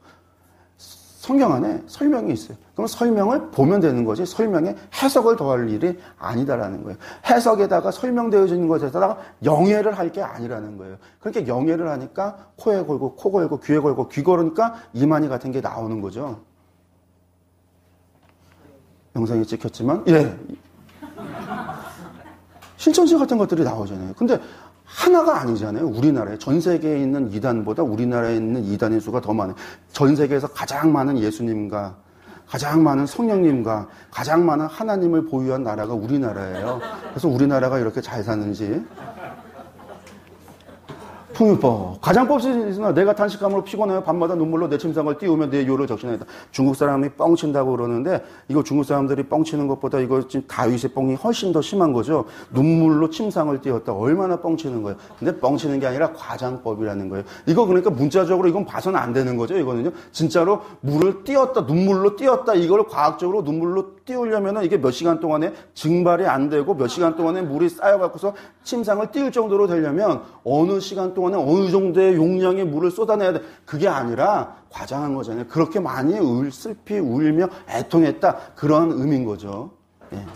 성경 안에 설명이 있어요. 그럼 설명을 보면 되는 거지 설명에 해석을 더할 일이 아니다라는 거예요. 해석에다가 설명되어져 있는 것에다가 영예를 할 게 아니라는 거예요. 그렇게 영예를 하니까 코에 걸고 코 걸고 귀에 걸고 귀 걸으니까 이만희 같은 게 나오는 거죠. 영상이 찍혔지만 실천시 같은 것들이 나오잖아요. 근데 하나가 아니잖아요. 우리나라에 전 세계에 있는 이단보다 우리나라에 있는 이단의 수가 더 많아요. 전 세계에서 가장 많은 예수님과 가장 많은 성령님과 가장 많은 하나님을 보유한 나라가 우리나라예요. 그래서 우리나라가 이렇게 잘 사는지. 풍요법. 가장법 시즌이나 내가 탄식함으로 피곤하여 밤마다 눈물로 내 침상을 띄우며 내 요를 적신하였다. 중국 사람이 뻥친다고 그러는데 이거 중국 사람들이 뻥치는 것보다 이거 지금 다윗의 뻥이 훨씬 더 심한 거죠. 눈물로 침상을 띄웠다. 얼마나 뻥치는 거예요. 근데 뻥치는 게 아니라 과장법이라는 거예요. 이거 그러니까 문자적으로 이건 봐서는 안 되는 거죠. 이거는요. 진짜로 물을 띄웠다. 눈물로 띄웠다. 이걸 과학적으로 눈물로 띄우려면은 이게 몇 시간 동안에 증발이 안 되고 몇 시간 동안에 물이 쌓여갖고서 침상을 띄울 정도로 되려면 어느 시간 동안에 어느 정도의 용량의 물을 쏟아내야 돼. 그게 아니라 과장한 거잖아요. 그렇게 많이 슬피 울며 애통했다. 그런 의미인 거죠. 예.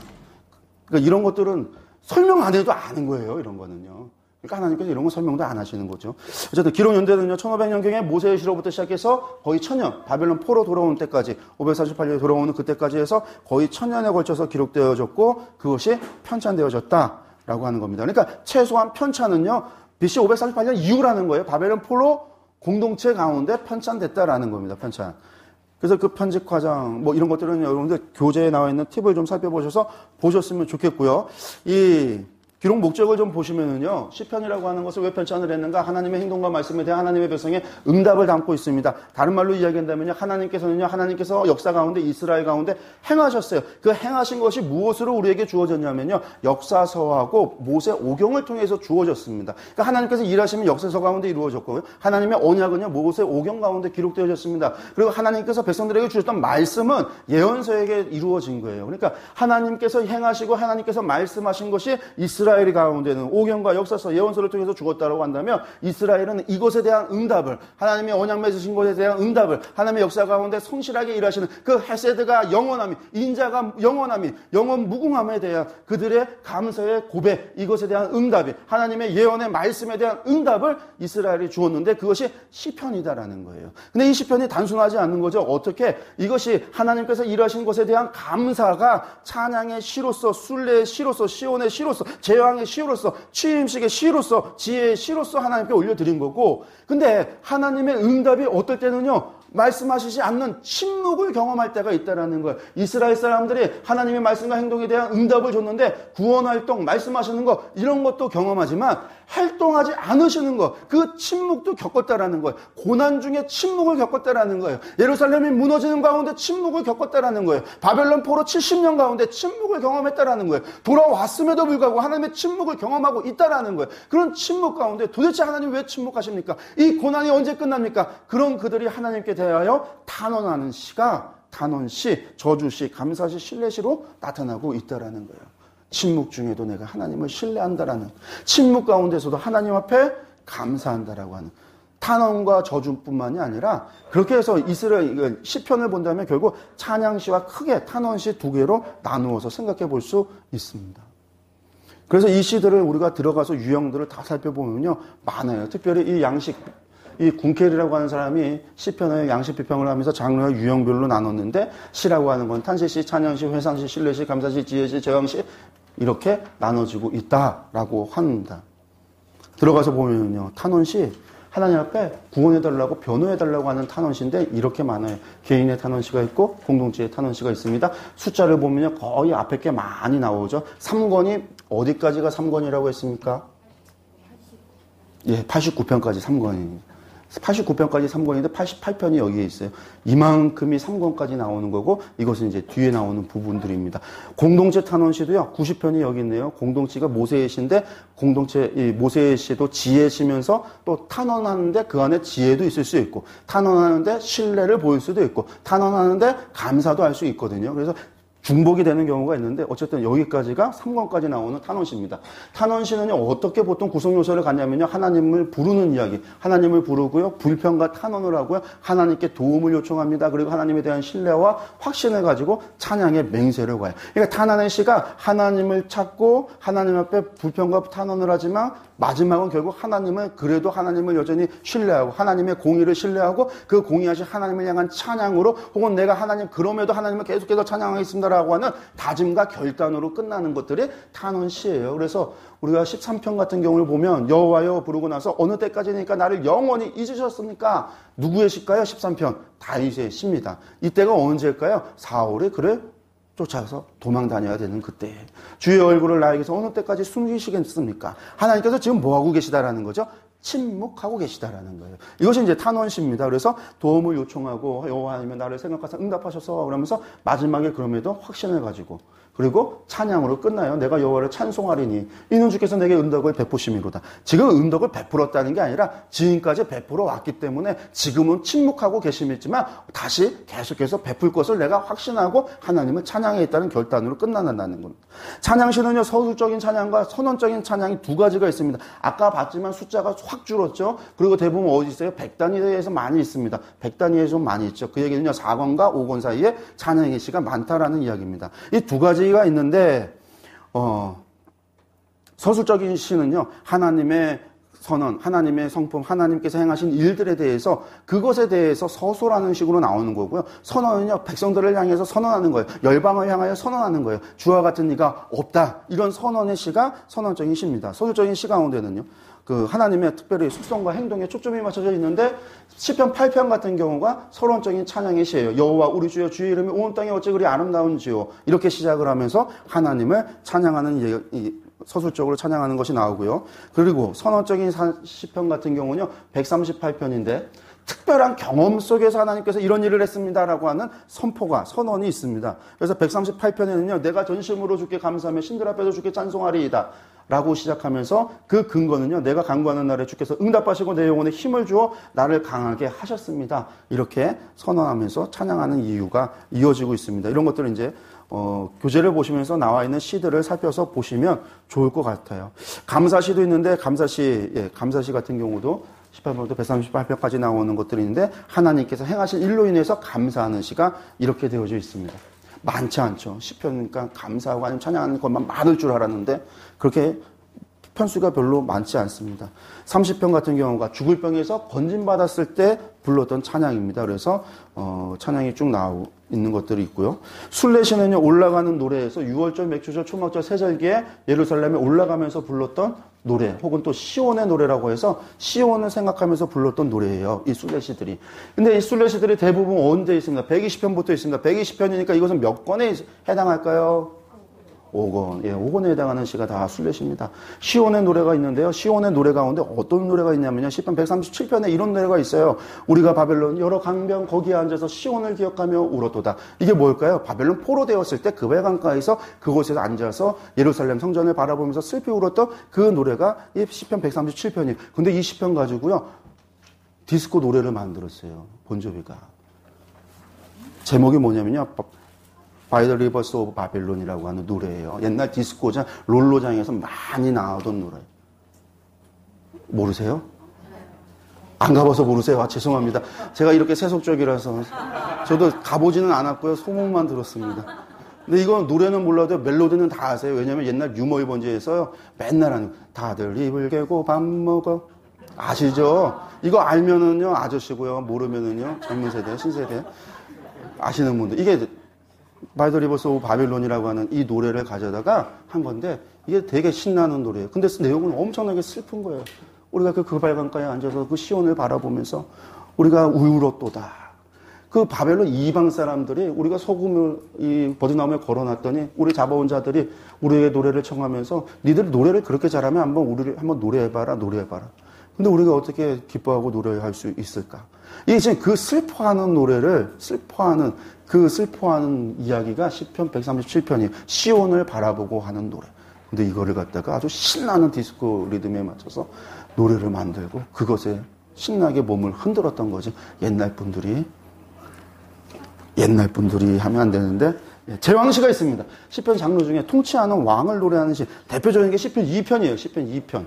그러니까 이런 것들은 설명 안 해도 아는 거예요. 이런 거는요. 그러니까 하나님께서 이런 거 설명도 안 하시는 거죠. 어쨌든 기록연대는요. 1500년경에 모세의 시로부터 시작해서 거의 1000년, 바벨론 포로 돌아오는 때까지 548년에 돌아오는 그때까지 해서 거의 1000년에 걸쳐서 기록되어졌고 그것이 편찬되어졌다라고 하는 겁니다. 그러니까 최소한 편찬은요. BC 548년 이후라는 거예요. 바벨론 포로 공동체 가운데 편찬됐다라는 겁니다. 편찬. 그래서 그 편집 과정 뭐 이런 것들은 여러분들 교재에 나와 있는 팁을 좀 살펴보셔서 보셨으면 좋겠고요. 이 기록 목적을 좀 보시면은요, 시편이라고 하는 것을 왜 편찬을 했는가? 하나님의 행동과 말씀에 대한 하나님의 백성의 응답을 담고 있습니다. 다른 말로 이야기한다면요, 하나님께서 역사 가운데 이스라엘 가운데 행하셨어요. 그 행하신 것이 무엇으로 우리에게 주어졌냐면요, 역사서하고 모세 오경을 통해서 주어졌습니다. 그러니까 하나님께서 일하시면 역사서 가운데 이루어졌고요, 하나님의 언약은요, 모세 오경 가운데 기록되어졌습니다. 그리고 하나님께서 백성들에게 주셨던 말씀은 예언서에게 이루어진 거예요. 그러니까 하나님께서 행하시고 하나님께서 말씀하신 것이 이스라엘 가운데는 오경과 역사서 예언서를 통해서 죽었다고 한다면 이스라엘은 이것에 대한 응답을 하나님의 언약 맺으신 것에 대한 응답을 하나님의 역사 가운데 성실하게 일하시는 그 헤세드가 영원함이 인자가 영원함이 영원 무궁함에 대한 그들의 감사의 고백 이것에 대한 응답이 하나님의 예언의 말씀에 대한 응답을 이스라엘이 주었는데 그것이 시편이다라는 거예요. 근데 이 시편이 단순하지 않는 거죠. 어떻게 이것이 하나님께서 일하신 것에 대한 감사가 찬양의 시로서 순례의 시로서 시온의 시로서 제왕의 시로서 취임식의 시로서 지혜의 시로서 하나님께 올려드린 거고 근데 하나님의 응답이 어떨 때는요 말씀하시지 않는 침묵을 경험할 때가 있다라는 거예요. 이스라엘 사람들이 하나님의 말씀과 행동에 대한 응답을 줬는데 구원활동, 말씀하시는 거 이런 것도 경험하지만 활동하지 않으시는 거, 그 침묵도 겪었다라는 거예요. 고난 중에 침묵을 겪었다라는 거예요. 예루살렘이 무너지는 가운데 침묵을 겪었다라는 거예요. 바벨론 포로 70년 가운데 침묵을 경험했다라는 거예요. 돌아왔음에도 불구하고 하나님의 침묵을 경험하고 있다라는 거예요. 그런 침묵 가운데 도대체 하나님 왜 침묵하십니까? 이 고난이 언제 끝납니까? 그런 그들이 하나님께 대하여 탄원하는 시가 탄원시, 저주시, 감사시, 신뢰시로 나타나고 있다라는 거예요. 침묵 중에도 내가 하나님을 신뢰한다라는 침묵 가운데서도 하나님 앞에 감사한다라고 하는 탄원과 저주뿐만이 아니라 그렇게 해서 이스라엘 시편을 본다면 결국 찬양시와 크게 탄원시 두 개로 나누어서 생각해 볼 수 있습니다. 그래서 이 시들을 우리가 들어가서 유형들을 다 살펴보면요 많아요. 특별히 이 양식 이 군켈이라고 하는 사람이 시편의 양식 비평을 하면서 장르와 유형별로 나눴는데 시라고 하는 건 탄시시, 찬양시, 회상시, 신뢰시, 감사시, 지혜시, 제왕시 이렇게 나눠지고 있다라고 합니다. 들어가서 보면요 탄원시 하나님 앞에 구원해달라고 변호해달라고 하는 탄원시인데 이렇게 많아요. 개인의 탄원시가 있고 공동체의 탄원시가 있습니다. 숫자를 보면요 거의 앞에 게 많이 나오죠. 3권이 어디까지가 3권이라고 했습니까? 예, 89편까지 3권입니다. 89편까지 3권인데 88편이 여기에 있어요. 이만큼이 3권까지 나오는 거고 이것은 이제 뒤에 나오는 부분들입니다. 공동체 탄원시도요. 90편이 여기 있네요. 공동체가 모세의 시인데 공동체 이 모세의 시도 지혜시면서 또 탄원하는데 그 안에 지혜도 있을 수 있고 탄원하는데 신뢰를 보일 수도 있고 탄원하는데 감사도 할 수 있거든요. 그래서 중복이 되는 경우가 있는데 어쨌든 여기까지가 3권까지 나오는 탄원시입니다. 탄원시는요 어떻게 보통 구성 요소를 갖냐면요 하나님을 부르는 이야기, 하나님을 부르고요 불평과 탄원을 하고요 하나님께 도움을 요청합니다. 그리고 하나님에 대한 신뢰와 확신을 가지고 찬양의 맹세를 가요. 그러니까 탄원의 시가 하나님을 찾고 하나님 앞에 불평과 탄원을 하지만 마지막은 결국 하나님을 그래도 하나님을 여전히 신뢰하고 하나님의 공의를 신뢰하고 그 공의하신 하나님을 향한 찬양으로 혹은 내가 하나님 그럼에도 하나님을 계속해서 찬양하겠습니다라고 하는 다짐과 결단으로 끝나는 것들이 탄원시예요. 그래서 우리가 13편 같은 경우를 보면 여호와여 부르고 나서 어느 때까지니까 나를 영원히 잊으셨습니까? 누구의 시일까요? 13편 다윗의 시입니다. 이때가 언제일까요? 사울이 그를 쫓아서 도망 다녀야 되는 그때 주의 얼굴을 나에게서 어느 때까지 숨기시겠습니까? 하나님께서 지금 뭐하고 계시다라는 거죠? 침묵하고 계시다라는 거예요. 이것이 이제 탄원시입니다. 그래서 도움을 요청하고 여호와님은 나를 생각하사 응답하셔서 그러면서 마지막에 그럼에도 확신을 가지고 그리고 찬양으로 끝나요. 내가 여호와를 찬송하리니 이는 주께서 내게 은덕을 베푸심이로다. 지금 은덕을 베풀었다는 게 아니라 지금까지 베풀어 왔기 때문에 지금은 침묵하고 계심이지만 다시 계속해서 베풀 것을 내가 확신하고 하나님을 찬양해 있다는 결단으로 끝난다는 겁니다. 찬양시는요 서술적인 찬양과 선언적인 찬양이 두 가지가 있습니다. 아까 봤지만 숫자가 확 줄었죠. 그리고 대부분 어디 있어요? 백단위에서 많이 있습니다. 백단위에 좀 많이 있죠. 그 얘기는요 4권과 5권 사이에 찬양의 시가 많다라는 이야기입니다. 이 두 가지가 있는데 서술적인 시는요 하나님의 선언, 하나님의 성품, 하나님께서 행하신 일들에 대해서 그것에 대해서 서술하는 식으로 나오는 거고요. 선언은요 백성들을 향해서 선언하는 거예요. 열방을 향하여 선언하는 거예요. 주와 같은 이가 없다. 이런 선언의 시가 선언적인 시입니다. 서술적인 시 가운데는요. 그 하나님의 특별히 속성과 행동에 초점이 맞춰져 있는데 시편 8편 같은 경우가 서론적인 찬양의 시예요. 여호와 우리 주여 주의 이름이 온 땅에 어찌 그리 아름다운지요. 이렇게 시작을 하면서 하나님을 찬양하는 서술적으로 찬양하는 것이 나오고요. 그리고 선언적인 시편 같은 경우는요. 138편인데 특별한 경험 속에서 하나님께서 이런 일을 했습니다라고 하는 선포가 선언이 있습니다. 그래서 138편에는요. 내가 전심으로 주께 감사하며 신들 앞에서 주께 찬송하리이다. 라고 시작하면서 그 근거는요. 내가 간구하는 날에 주께서 응답하시고 내 영혼에 힘을 주어 나를 강하게 하셨습니다. 이렇게 선언하면서 찬양하는 이유가 이어지고 있습니다. 이런 것들은 이제 교재를 보시면서 나와 있는 시들을 살펴서 보시면 좋을 것 같아요. 감사시도 있는데 감사시 같은 경우도 18편부터 138편까지 나오는 것들이 있는데 하나님께서 행하신 일로 인해서 감사하는 시가 이렇게 되어져 있습니다. 많지 않죠. 10편이니까 감사하고 아니면 찬양하는 것만 많을 줄 알았는데 그렇게 편수가 별로 많지 않습니다. 30편 같은 경우가 죽을 병에서 건진받았을 때 불렀던 찬양입니다. 그래서 찬양이 쭉 나오고 있는 것들이 있고요. 순례시는요 올라가는 노래에서 6월절, 맥주절, 초막절, 세절기에 예루살렘에 올라가면서 불렀던 노래 혹은 또 시온의 노래라고 해서 시온을 생각하면서 불렀던 노래예요. 이 순례시들이. 근데 이 순례시들이 대부분 언제 있습니다. 120편부터 있습니다. 120편이니까 이것은 몇 권에 해당할까요? 5권. 5권에 해당하는 시가 다 순례시입니다. 시온의 노래가 있는데요. 시온의 노래 가운데 어떤 노래가 있냐면요. 시편 137편에 이런 노래가 있어요. 우리가 바벨론 여러 강변 거기에 앉아서 시온을 기억하며 울었도다. 이게 뭘까요? 바벨론 포로되었을 때 그 외강가에서 그곳에서 앉아서 예루살렘 성전을 바라보면서 슬피 울었던 그 노래가 이 시편 137편이에요. 근데 이 시편 가지고요. 디스코 노래를 만들었어요. 본조비가. 제목이 뭐냐면요. By the Rivers of Babylon이라고 하는 노래예요. 옛날 디스코장, 롤로장에서 많이 나오던 노래. 모르세요? 안 가봐서 모르세요? 아, 죄송합니다. 제가 이렇게 세속적이라서. 저도 가보지는 않았고요. 소문만 들었습니다. 근데 이건 노래는 몰라도 멜로디는 다 아세요. 왜냐면 옛날 유머 1번지에서요. 맨날 하는 다들 입을 개고 밥 먹어. 아시죠? 이거 알면은요. 아저씨고요. 모르면은요. 젊은 세대, 신세대. 아시는 분들. 이게 By the Rivers of Babylon이라고 하는 이 노래를 가져다가 한 건데 이게 되게 신나는 노래예요. 근데 내용은 엄청나게 슬픈 거예요. 우리가 그 발강가에 앉아서 그 시온을 바라보면서 우리가 울었도다. 그 바벨론 이방 사람들이 우리가 소금을 이 버드나무에 걸어놨더니 우리 잡아온 자들이 우리의 노래를 청하면서 니들 노래를 그렇게 잘하면 한번 우리를 한번 노래해봐라. 근데 우리가 어떻게 기뻐하고 노래할 수 있을까? 이게 지금 그 슬퍼하는 이야기가 시편 137편이에요. 시온을 바라보고 하는 노래. 근데 이거를 갖다가 아주 신나는 디스코 리듬에 맞춰서 노래를 만들고 그것에 신나게 몸을 흔들었던 거지. 옛날 분들이 하면 안 되는데, 제왕시가 있습니다. 시편 장르 중에 통치하는 왕을 노래하는 시, 대표적인 게 시편 2편이에요. 시편 2편.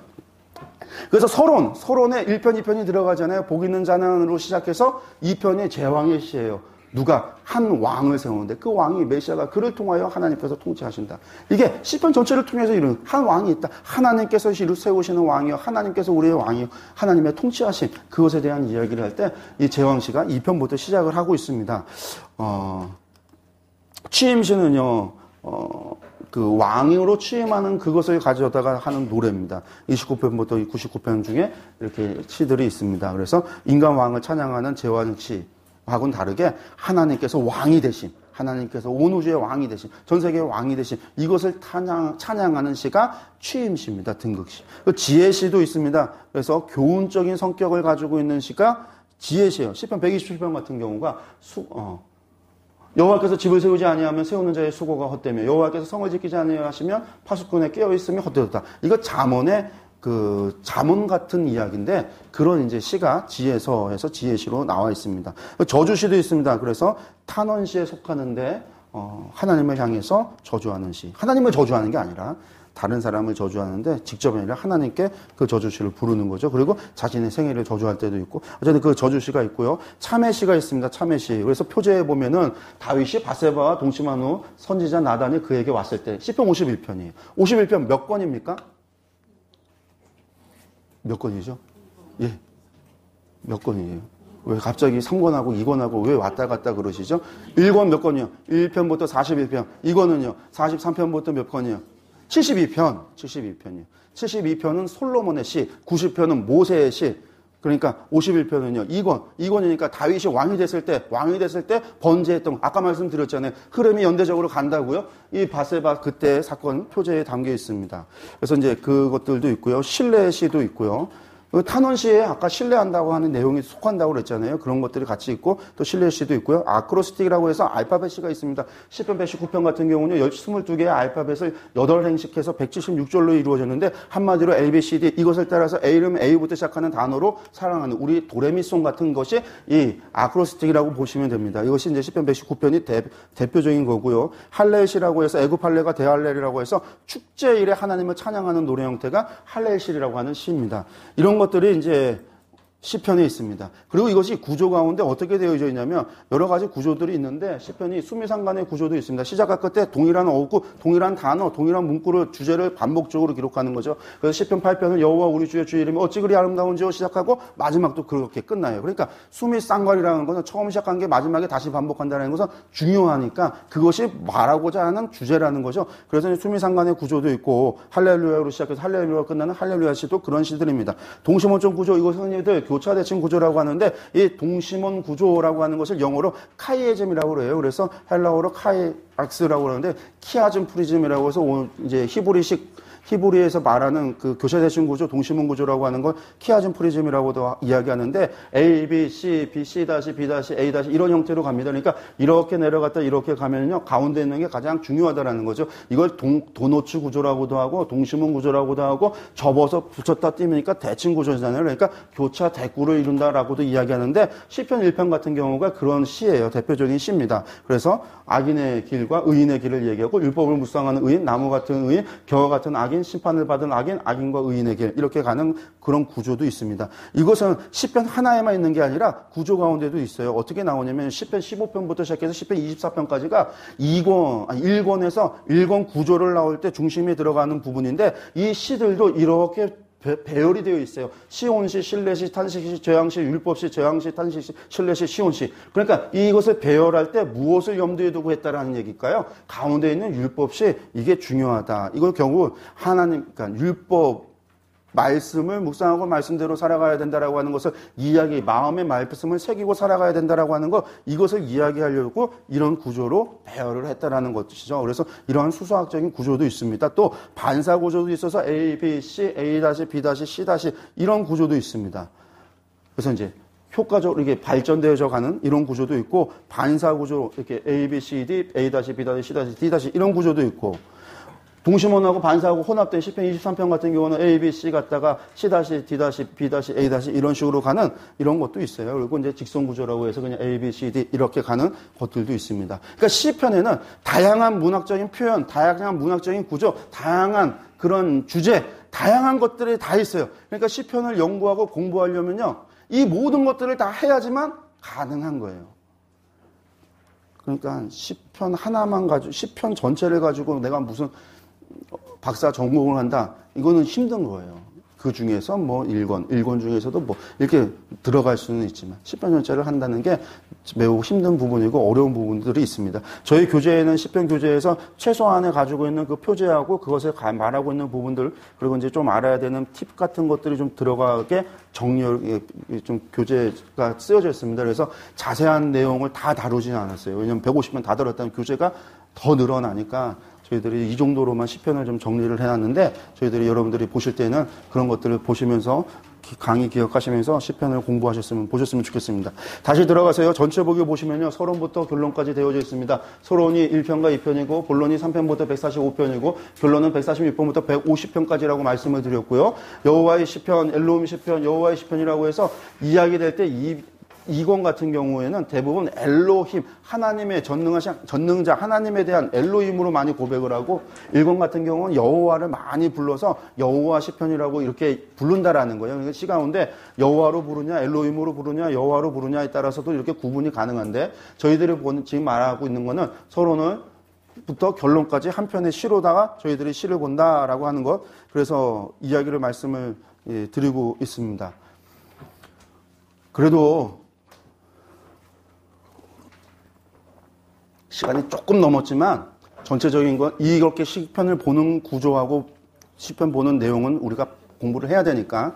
그래서 서론에 1편, 2편이 들어가잖아요. 복 있는 자는으로 시작해서 2편이 제왕의 시예요. 누가 한 왕을 세우는데 그 왕이 메시아가 그를 통하여 하나님께서 통치하신다. 이게 시편 전체를 통해서 이런 한 왕이 있다. 하나님께서 세우시는 왕이요, 하나님께서 우리의 왕이요, 하나님의 통치하심, 그것에 대한 이야기를 할 때 이 제왕시가 2편부터 시작을 하고 있습니다. 취임시는요, 그 왕으로 취임하는 그것을 가져다가 하는 노래입니다. 29편부터 99편 중에 이렇게 시들이 있습니다. 그래서 인간 왕을 찬양하는 제왕시하고는 다르게 하나님께서 왕이 되신, 하나님께서 온 우주의 왕이 되신, 전 세계의 왕이 되신 이것을 찬양하는 시가 취임시입니다. 등극시. 지혜시도 있습니다. 그래서 교훈적인 성격을 가지고 있는 시가 지혜시예요. 시편 127편 같은 경우가 여호와께서 집을 세우지 아니하면 세우는 자의 수고가 헛되며 여호와께서 성을 지키지 아니하시면 파수꾼에 깨어 있으면 헛되었다. 이거 잠언의 잠언 같은 이야기인데 그런 이제 시가 지혜서에서 지혜시로 나와 있습니다. 저주시도 있습니다. 그래서 탄원시에 속하는데 하나님을 향해서 저주하는 시. 하나님을 저주하는 게 아니라 다른 사람을 저주하는데 직접 아니라 하나님께 그 저주시를 부르는 거죠. 그리고 자신의 생애를 저주할 때도 있고 어쨌든 그 저주시가 있고요. 참회시가 있습니다. 참회시. 그래서 표제에 보면은 다윗이 바세바와 동침한 후 선지자 나단이 그에게 왔을 때 시편 51편이에요. 51편 몇 권입니까? 몇 권이죠? 예. 몇 권이에요? 왜 갑자기 3권하고 2권하고 왜 왔다 갔다 그러시죠? 1권 몇 권이요? 1편부터 41편. 이거는요. 43편부터 몇 권이요? 72편이요. 72편은 솔로몬의 시, 90편은 모세의 시, 그러니까 51편은요. 2권이니까 다윗이 왕이 됐을 때 번제했던, 아까 말씀드렸잖아요. 흐름이 연대적으로 간다고요. 이 바세바 그때의 사건 표제에 담겨 있습니다. 그래서 이제 그것들도 있고요. 신뢰의 시도 있고요. 탄원시에 아까 신뢰한다고 하는 내용이 속한다고 그랬잖아요. 그런 것들이 같이 있고 또 신뢰의 시도 있고요. 아크로스틱이라고 해서 알파벳 시가 있습니다. 시편 119편 같은 경우는 22개의 알파벳을 8행식해서 176절로 이루어졌는데 한마디로 A, B, C, D 이것을 따라서 A는 A부터 시작하는 단어로 사랑하는 우리 도레미송 같은 것이 이 아크로스틱이라고 보시면 됩니다. 이것이 이제 시편 119편이 대표적인 거고요. 할렐시라고 해서 애굽 할렐과 대할렐이라고 해서 축제일에 하나님을 찬양하는 노래 형태가 할렐시라고 하는 시입니다. 이런 것들이 이제 시편에 있습니다. 그리고 이것이 구조 가운데 어떻게 되어져 있냐면 여러 가지 구조들이 있는데 시편이 수미상관의 구조도 있습니다. 시작과 끝에 동일한 어구, 동일한 단어, 동일한 문구를 주제를 반복적으로 기록하는 거죠. 그래서 시편 8편은 여호와 우리 주의 이름이 어찌 그리 아름다운지요 시작하고 마지막도 그렇게 끝나요. 그러니까 수미상관이라는 것은 처음 시작한 게 마지막에 다시 반복한다는 것은 중요하니까 그것이 말하고자 하는 주제라는 거죠. 그래서 수미상관의 구조도 있고 할렐루야로 시작해서 할렐루야로 끝나는 할렐루야 시도 그런 시들입니다. 동시몬적 구조 이것은 흔히들 교차대칭 구조라고 하는데 이 동심원 구조라고 하는 것을 영어로 카이에즘이라고 그래요. 그래서 헬라어로 카이악스라고 그러는데 키아즘 프리즘이라고 해서 이제 히브리에서 말하는 그 교차대칭 구조, 동심원 구조라고 하는 걸 키아즘 프리즘이라고도 이야기하는데 A, B, C, B, C-, B-, A- 이런 형태로 갑니다. 그러니까 이렇게 내려갔다 이렇게 가면요 가운데 있는 게 가장 중요하다라는 거죠. 이걸 도노츠 구조라고도 하고 동심원 구조라고도 하고 접어서 붙였다 띄우니까 대칭 구조잖아요. 그러니까 교차 대구를 이룬다라고도 이야기하는데 시편 1편 같은 경우가 그런 시예요. 대표적인 시입니다. 그래서 악인의 길과 의인의 길을 얘기하고 율법을 묵상하는 의인, 나무 같은 의인, 겨와 같은 악인, 심판을 받은 악인, 악인과 의인의 길 이렇게 가는 그런 구조도 있습니다. 이것은 시편 하나에만 있는 게 아니라 구조 가운데도 있어요. 어떻게 나오냐면 시편 15편부터 시작해서 시편 24편까지가 1권에서 1권 구조를 나올 때 중심에 들어가는 부분인데 이 시들도 이렇게 배열이 되어 있어요. 시온시, 신뢰시, 탄식시, 제왕시, 율법시, 제왕시, 탄식시, 신뢰시, 시온시. 그러니까 이것을 배열할 때 무엇을 염두에 두고 했다라는 얘기일까요? 가운데 있는 율법시 이게 중요하다. 이걸 결국 하나님, 그러니까 율법 말씀을 묵상하고 말씀대로 살아가야 된다라고 하는 것을 마음의 말씀을 새기고 살아가야 된다라고 하는 것, 이것을 이야기하려고 이런 구조로 배열을 했다라는 것이죠. 그래서 이러한 수소학적인 구조도 있습니다. 또 반사 구조도 있어서 A, B, C, A-, B-, C- 이런 구조도 있습니다. 그래서 이제 효과적으로 이게 발전되어져 가는 이런 구조도 있고, 반사 구조, 이렇게 A, B, C, D, A-, B-, C-, D- 이런 구조도 있고, 동심원하고 반사하고 혼합된 시편 23편 같은 경우는 A, B, C 갔다가 C-, D-, B-, A- 이런 식으로 가는 이런 것도 있어요. 그리고 이제 직선 구조라고 해서 그냥 A, B, C, D 이렇게 가는 것들도 있습니다. 그러니까 시편에는 다양한 문학적인 표현, 다양한 문학적인 구조, 다양한 그런 주제, 다양한 것들이 다 있어요. 그러니까 시편을 연구하고 공부하려면요, 이 모든 것들을 다 해야지만 가능한 거예요. 그러니까 시편 하나만 가지고, 시편 전체를 가지고 내가 무슨 박사 전공을 한다, 이거는 힘든 거예요. 그 중에서 뭐 1권 중에서도 뭐 이렇게 들어갈 수는 있지만 시편 전체를 한다는 게 매우 힘든 부분이고 어려운 부분들이 있습니다. 저희 교재에는 시편 교재에서 최소한에 가지고 있는 그 표제하고 그것을 말하고 있는 부분들, 그리고 이제 좀 알아야 되는 팁 같은 것들이 좀 들어가게 좀 교재가 쓰여져 있습니다. 그래서 자세한 내용을 다 다루지는 않았어요. 왜냐하면 150편 다 다뤘다면 교재가 더 늘어나니까 저희들이 이 정도로만 시편을 좀 정리를 해놨는데, 저희들이 여러분들이 보실 때는 그런 것들을 보시면서 강의 기억하시면서 시편을 보셨으면 좋겠습니다. 다시 들어가세요. 전체 보기 보시면요, 서론부터 결론까지 되어져 있습니다. 서론이 1편과 2편이고 본론이 3편부터 145편이고 결론은 146편부터 150편까지라고 말씀을 드렸고요. 여호와의 시편, 엘로힘 시편, 여호와의 시편이라고 해서 이야기될 때 2권 같은 경우에는 대부분 엘로힘, 하나님의 전능자 하나님에 대한 엘로힘으로 많이 고백을 하고, 1권 같은 경우는 여호와를 많이 불러서 여호와 시편이라고 이렇게 부른다라는 거예요. 그러니까 시 가운데 여호와로 부르냐, 엘로힘으로 부르냐, 여호와로 부르냐에 따라서도 이렇게 구분이 가능한데, 저희들이 지금 말하고 있는 거는 서론을 부터 결론까지 한 편의 시로다가 저희들이 시를 본다라고 하는 것, 그래서 이야기를 말씀을 드리고 있습니다. 그래도 시간이 조금 넘었지만 전체적인 건 이렇게 시편을 보는 구조하고 시편 보는 내용은 우리가 공부를 해야 되니까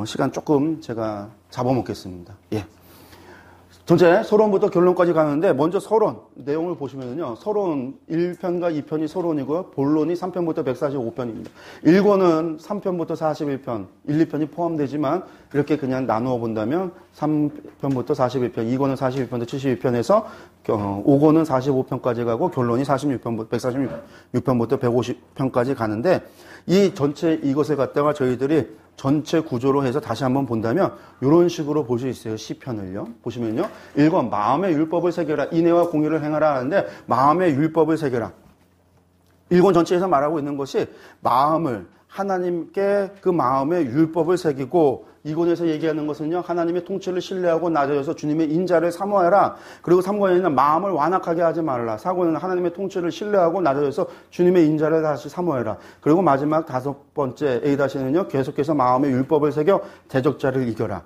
시간 조금 제가 잡아먹겠습니다. 예. 전체 서론부터 결론까지 가는데, 먼저 서론 내용을 보시면요, 서론 1편과 2편이 서론이고요, 본론이 3편부터 145편입니다. 1권은 3편부터 41편, 1, 2편이 포함되지만 이렇게 그냥 나누어 본다면 3편부터 41편, 2권은 41편부터 72편에서 5권은 45편까지 가고 결론이 146편부터 150편까지 가는데, 이 전체 이것을 갖다가 저희들이 전체 구조로 해서 다시 한번 본다면 이런 식으로 볼 수 있어요. 시편을요. 보시면요, 1권 마음의 율법을 새겨라, 인애와 공의를 행하라 하는데, 마음의 율법을 새겨라. 1권 전체에서 말하고 있는 것이 마음을, 하나님께 그 마음의 율법을 새기고, 2권에서 얘기하는 것은요, 하나님의 통치를 신뢰하고 낮아져서 주님의 인자를 사모하라. 그리고 3권에는 마음을 완악하게 하지 말라. 4권에는 하나님의 통치를 신뢰하고 낮아져서 주님의 인자를 다시 사모해라. 그리고 마지막 5번째 A는요, 계속해서 마음의 율법을 새겨 대적자를 이겨라.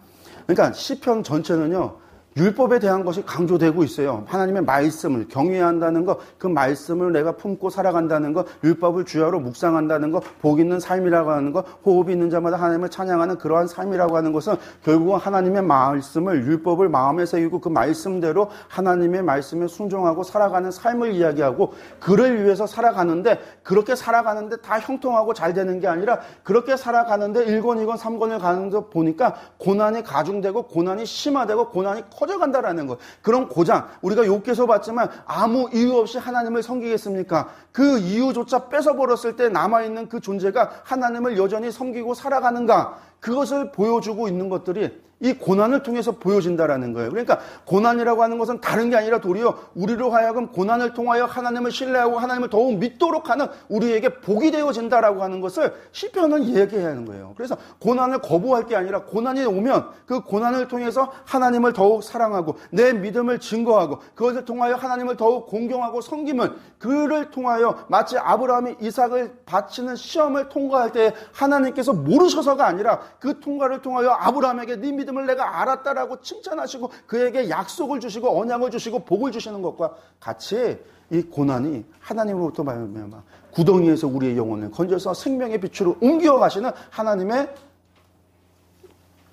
그러니까 시편 전체는요, 율법에 대한 것이 강조되고 있어요. 하나님의 말씀을 경외해야 한다는 것, 그 말씀을 내가 품고 살아간다는 것, 율법을 주야로 묵상한다는 것, 복 있는 삶이라고 하는 것, 호흡이 있는 자마다 하나님을 찬양하는 그러한 삶이라고 하는 것은 결국은 하나님의 말씀을, 율법을 마음에 새기고 그 말씀대로 하나님의 말씀에 순종하고 살아가는 삶을 이야기하고, 그를 위해서 살아가는데, 그렇게 살아가는데 다 형통하고 잘 되는 게 아니라, 그렇게 살아가는데 1권, 2권, 3권을 가는데 보니까 고난이 가중되고 고난이 심화되고 고난이 커져간다라는 것. 그런 고장, 우리가 욥기서 봤지만 아무 이유 없이 하나님을 섬기겠습니까? 그 이유조차 뺏어버렸을 때 남아있는 그 존재가 하나님을 여전히 섬기고 살아가는가? 그것을 보여주고 있는 것들이 이 고난을 통해서 보여진다라는 거예요. 그러니까 고난이라고 하는 것은 다른 게 아니라 도리어 우리로 하여금 고난을 통하여 하나님을 신뢰하고 하나님을 더욱 믿도록 하는 우리에게 복이 되어진다라고 하는 것을 시편은 얘기해야 하는 거예요. 그래서 고난을 거부할 게 아니라 고난이 오면 그 고난을 통해서 하나님을 더욱 사랑하고 내 믿음을 증거하고 그것을 통하여 하나님을 더욱 공경하고 섬김을, 그를 통하여 마치 아브라함이 이삭을 바치는 시험을 통과할 때 하나님께서 모르셔서가 아니라 그 통과를 통하여 아브라함에게 네 믿음을 내가 알았다라고 칭찬하시고 그에게 약속을 주시고 언약을 주시고 복을 주시는 것과 같이 이 고난이 하나님으로부터 말미암아 구덩이에서 우리의 영혼을 건져서 생명의 빛으로 옮겨 가시는 하나님의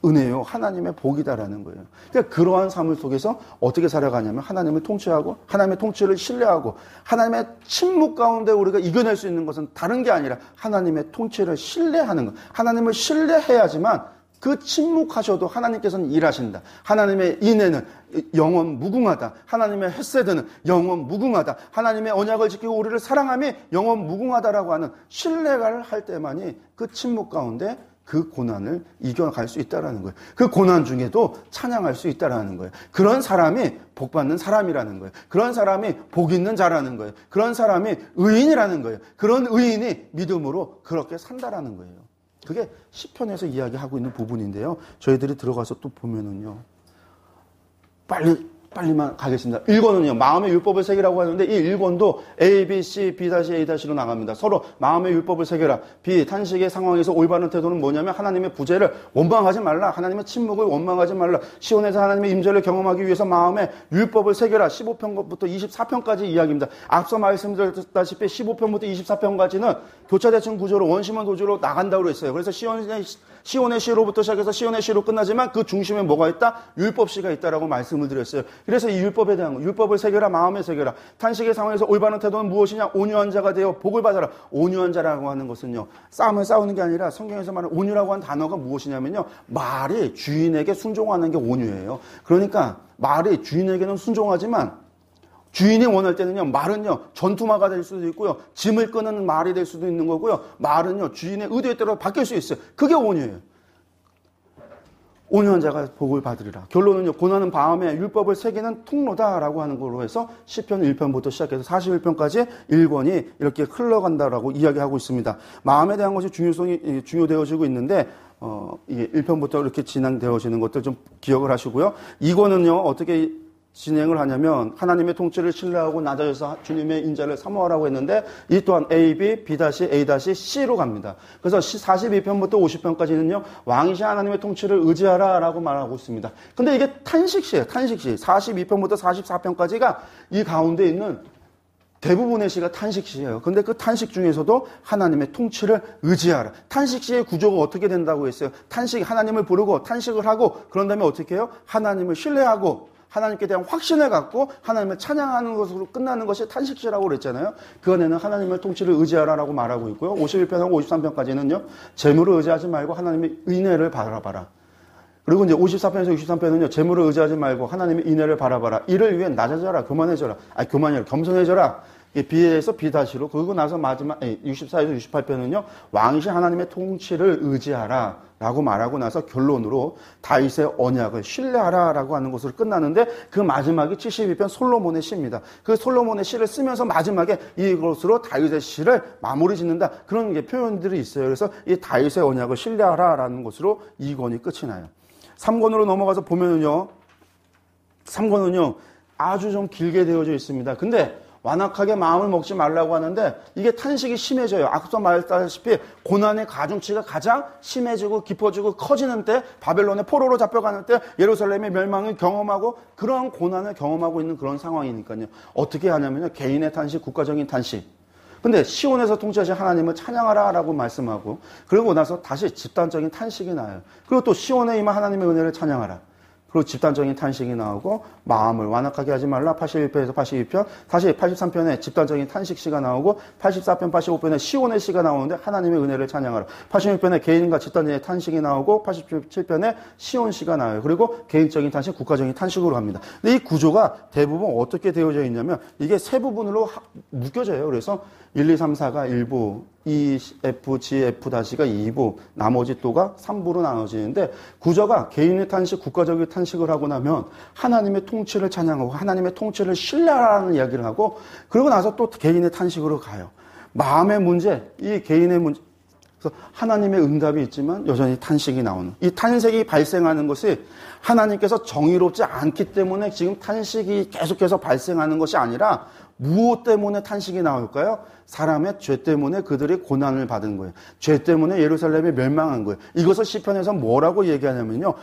은혜요, 하나님의 복이다라는 거예요. 그러니까 그러한 삶을 속에서 어떻게 살아가냐면 하나님을 통치하고 하나님의 통치를 신뢰하고 하나님의 침묵 가운데 우리가 이겨낼 수 있는 것은 다른 게 아니라 하나님의 통치를 신뢰하는 것. 하나님을 신뢰해야지만 그 침묵하셔도 하나님께서는 일하신다. 하나님의 인애는 영원 무궁하다. 하나님의 헤세드는 영원 무궁하다. 하나님의 언약을 지키고 우리를 사랑함이 영원 무궁하다라고 하는 신뢰를 할 때만이 그 침묵 가운데 그 고난을 이겨갈 수 있다는 거예요. 그 고난 중에도 찬양할 수 있다는 거예요. 그런 사람이 복받는 사람이라는 거예요. 그런 사람이 복 있는 자라는 거예요. 그런 사람이 의인이라는 거예요. 그런 의인이 믿음으로 그렇게 산다라는 거예요. 그게 시편에서 이야기하고 있는 부분인데요. 저희들이 들어가서 또 보면은요. 빨리만 가겠습니다. 1권은요. 마음의 율법을 새기라고 하는데 이 1권도 A, B, C, B-A-로 나갑니다. 서로 마음의 율법을 새겨라. B, 탄식의 상황에서 올바른 태도는 뭐냐면 하나님의 부재를 원망하지 말라. 하나님의 침묵을 원망하지 말라. 시온에서 하나님의 임재를 경험하기 위해서 마음의 율법을 새겨라. 15편부터 24편까지 이야기입니다. 앞서 말씀드렸다시피 15편부터 24편까지는 교차대칭 구조로 원시문 도주로 나간다고 했어요. 그래서 시온의 시로부터 시작해서 시온의 시로 끝나지만 그 중심에 뭐가 있다? 율법시가 있다라고 말씀을 드렸어요. 그래서 이 율법에 대한 거, 율법을 새겨라, 마음에 새겨라. 탄식의 상황에서 올바른 태도는 무엇이냐? 온유한 자가 되어 복을 받아라. 온유한 자라고 하는 것은요, 싸움을 싸우는 게 아니라 성경에서 말하는 온유라고 하는 단어가 무엇이냐면요, 말이 주인에게 순종하는 게 온유예요. 그러니까 말이 주인에게는 순종하지만 주인이 원할 때는요, 말은요, 전투마가 될 수도 있고요, 짐을 끄는 말이 될 수도 있는 거고요, 말은요, 주인의 의도에 따라 바뀔 수 있어요. 그게 온유예요. 온유한 자가 복을 받으리라. 결론은요, 고난은 마음에 율법을 새기는 통로다라고 하는 걸로 해서 시편 1편부터 시작해서 41편까지 1권이 이렇게 흘러간다라고 이야기하고 있습니다. 마음에 대한 것이 중요되어지고 있는데, 이게 1편부터 이렇게 진행되어지는 것들 좀 기억을 하시고요. 2권은요, 어떻게 진행을 하냐면 하나님의 통치를 신뢰하고 낮아져서 주님의 인자를 사모하라고 했는데 이 또한 A, B, B-A-C로 갑니다. 그래서 42편부터 50편까지는요. 왕이신 하나님의 통치를 의지하라라고 말하고 있습니다. 근데 이게 탄식시예요. 탄식시. 42편부터 44편까지가 이 가운데 있는 대부분의 시가 탄식시예요. 근데 그 탄식 중에서도 하나님의 통치를 의지하라. 탄식시의 구조가 어떻게 된다고 했어요? 하나님을 부르고 탄식을 하고 그런 다음에 어떻게 해요? 하나님을 신뢰하고 하나님께 대한 확신을 갖고 하나님을 찬양하는 것으로 끝나는 것이 탄식시라고 그랬잖아요. 그 안에는 하나님의 통치를 의지하라라고 말하고 있고요. 51편하고 53편까지는요. 재물을 의지하지 말고 하나님의 은혜를 바라봐라. 그리고 이제 54편에서 63편은요. 재물을 의지하지 말고 하나님의 은혜를 바라봐라. 이를 위해 낮아져라. 교만해져라. 겸손해져라. B에서 B-로 그리고 나서 마지막 64에서 68편은요. 왕이신 하나님의 통치를 의지하라. 라고 말하고 나서 결론으로 다윗의 언약을 신뢰하라라고 하는 것으로 끝나는데 그 마지막이 72편 솔로몬의 시입니다. 그 솔로몬의 시를 쓰면서 마지막에 이것으로 다윗의 시를 마무리 짓는다. 그런 게 표현들이 있어요. 그래서 이 다윗의 언약을 신뢰하라라는 것으로 2권이 끝이 나요. 3권으로 넘어가서 보면은요. 3권은요. 아주 좀 길게 되어져 있습니다. 근데 완악하게 마음을 먹지 말라고 하는데 이게 탄식이 심해져요. 앞서 말했다시피 고난의 가중치가 가장 심해지고 깊어지고 커지는 때 바벨론의 포로로 잡혀가는 때 예루살렘의 멸망을 경험하고 그런 고난을 경험하고 있는 그런 상황이니까요. 어떻게 하냐면요. 개인의 탄식, 국가적인 탄식. 근데 시온에서 통치하신 하나님을 찬양하라라고 말씀하고 그러고 나서 다시 집단적인 탄식이 나요. 그리고 또 시온에 임한 하나님의 은혜를 찬양하라. 그리고 집단적인 탄식이 나오고 마음을 완악하게 하지 말라 81편에서 82편 다시 83편에 집단적인 탄식시가 나오고 84편 85편에 시온의 시가 나오는데 하나님의 은혜를 찬양하라 86편에 개인과 집단의 탄식이 나오고 87편에 시온시가 나와요. 그리고 개인적인 탄식, 국가적인 탄식으로 갑니다. 근데 이 구조가 대부분 어떻게 되어져 있냐면 이게 세 부분으로 묶여져요. 그래서 1, 2, 3, 4가 1부, E, F, G, F'가 2부, 나머지 또가 3부로 나눠지는데 구조가 개인의 탄식, 국가적인 탄식을 하고 나면 하나님의 통치를 찬양하고 하나님의 통치를 신뢰하라는 이야기를 하고 그러고 나서 또 개인의 탄식으로 가요. 마음의 문제, 이 개인의 문제, 그래서 하나님의 응답이 있지만 여전히 탄식이 나오는 이 탄식이 발생하는 것이 하나님께서 정의롭지 않기 때문에 지금 탄식이 계속해서 발생하는 것이 아니라 무엇 때문에 탄식이 나올까요? 사람의 죄 때문에 그들이 고난을 받은 거예요. 죄 때문에 예루살렘이 멸망한 거예요. 이것을 시편에서 뭐라고 얘기하냐면요.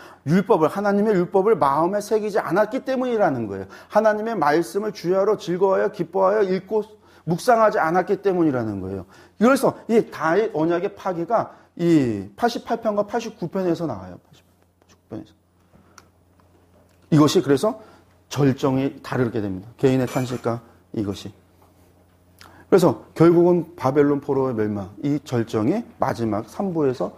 하나님의 율법을 마음에 새기지 않았기 때문이라는 거예요. 하나님의 말씀을 주야로 즐거워하여 기뻐하여 읽고 묵상하지 않았기 때문이라는 거예요. 그래서 이 다윗 언약의 파기가 이 88편과 89편에서 나와요. 89편에서. 이것이 그래서 절정이 다르게 됩니다. 개인의 탄식과 이것이. 그래서 결국은 바벨론 포로의 멸망, 이 절정이 마지막 3부에서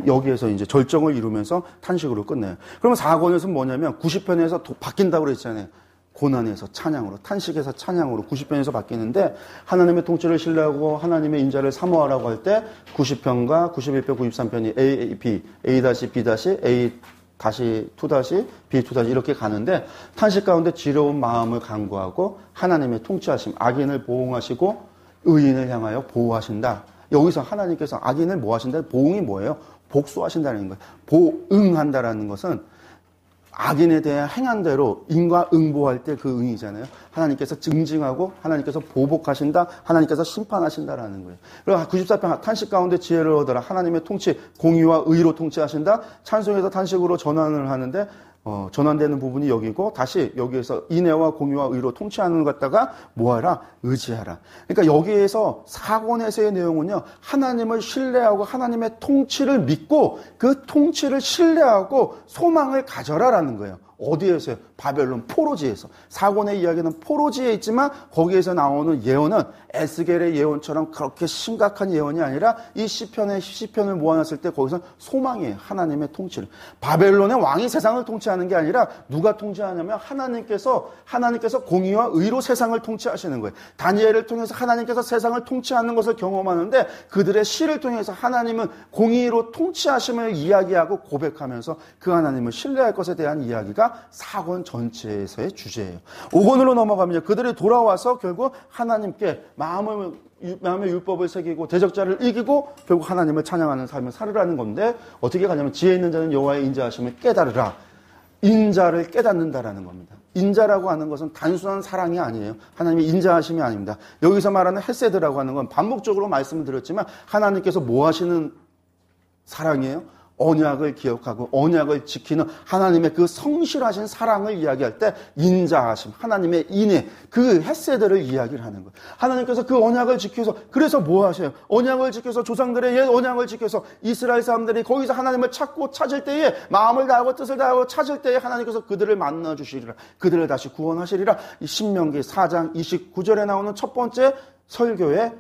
여기에서 이제 절정을 이루면서 탄식으로 끝내요. 그러면 4권에서는 뭐냐면 90편에서 바뀐다고 그랬잖아요. 고난에서 찬양으로, 탄식에서 찬양으로 90편에서 바뀌는데 하나님의 통치를 신뢰하고 하나님의 인자를 사모하라고 할 때 90편과 91편, 93편이 A, B, A-B, A 다시 2 B 2 이렇게 가는데 탄식 가운데 지려운 마음을 간구하고 하나님의 통치하심, 악인을 보응하시고 의인을 향하여 보호하신다. 여기서 하나님께서 악인을 뭐 하신다? 보응이 뭐예요? 복수하신다는 거예요. 보응한다라는 것은 악인에 대해 행한 대로 인과 응보할 때 그 응이잖아요. 하나님께서 증징하고 하나님께서 보복하신다. 하나님께서 심판하신다라는 거예요. 그리고 94편 탄식 가운데 지혜를 얻어라. 하나님의 통치, 공의와 의로 통치하신다. 찬송에서 탄식으로 전환을 하는데 전환되는 부분이 여기고 다시 여기에서 인애와 공의와 의로 통치하는 것 갖다가 뭐하라? 의지하라. 그러니까 여기에서 4권에서의 내용은요. 하나님을 신뢰하고 하나님의 통치를 믿고 그 통치를 신뢰하고 소망을 가져라라는 거예요. 어디에서요? 바벨론 포로지에서. 4권의 이야기는 포로지에 있지만 거기에서 나오는 예언은 에스겔의 예언처럼 그렇게 심각한 예언이 아니라 이 시편을 모아놨을 때 거기서 소망이에요. 하나님의 통치를. 바벨론의 왕이 세상을 통치하는 게 아니라 누가 통치하냐면 하나님께서 공의와 의로 세상을 통치하시는 거예요. 다니엘을 통해서 하나님께서 세상을 통치하는 것을 경험하는데 그들의 시를 통해서 하나님은 공의로 통치하심을 이야기하고 고백하면서 그 하나님을 신뢰할 것에 대한 이야기가 4권 전체에서의 주제예요. 5권으로 넘어가면 그들이 돌아와서 결국 하나님께 마음의 율법을 새기고 대적자를 이기고 결국 하나님을 찬양하는 삶을 살으라는 건데 어떻게 가냐면 지혜 있는 자는 여호와의 인자하심을 깨달으라. 인자를 깨닫는다라는 겁니다. 인자라고 하는 것은 단순한 사랑이 아니에요. 하나님의 인자하심이 아닙니다. 여기서 말하는 헤세드라고 하는 건 반복적으로 말씀을 드렸지만 하나님께서 뭐 하시는 사랑이에요? 언약을 기억하고 언약을 지키는 하나님의 그 성실하신 사랑을 이야기할 때 인자하심, 하나님의 인애, 그 헤세드를 이야기를 하는 거예요. 하나님께서 그 언약을 지켜서 그래서 뭐 하셔요? 언약을 지켜서 조상들의 옛 언약을 지켜서 이스라엘 사람들이 거기서 하나님을 찾을 때에 마음을 다하고 뜻을 다하고 찾을 때에 하나님께서 그들을 만나 주시리라. 그들을 다시 구원하시리라. 이 신명기 4장 29절에 나오는 첫 번째 설교의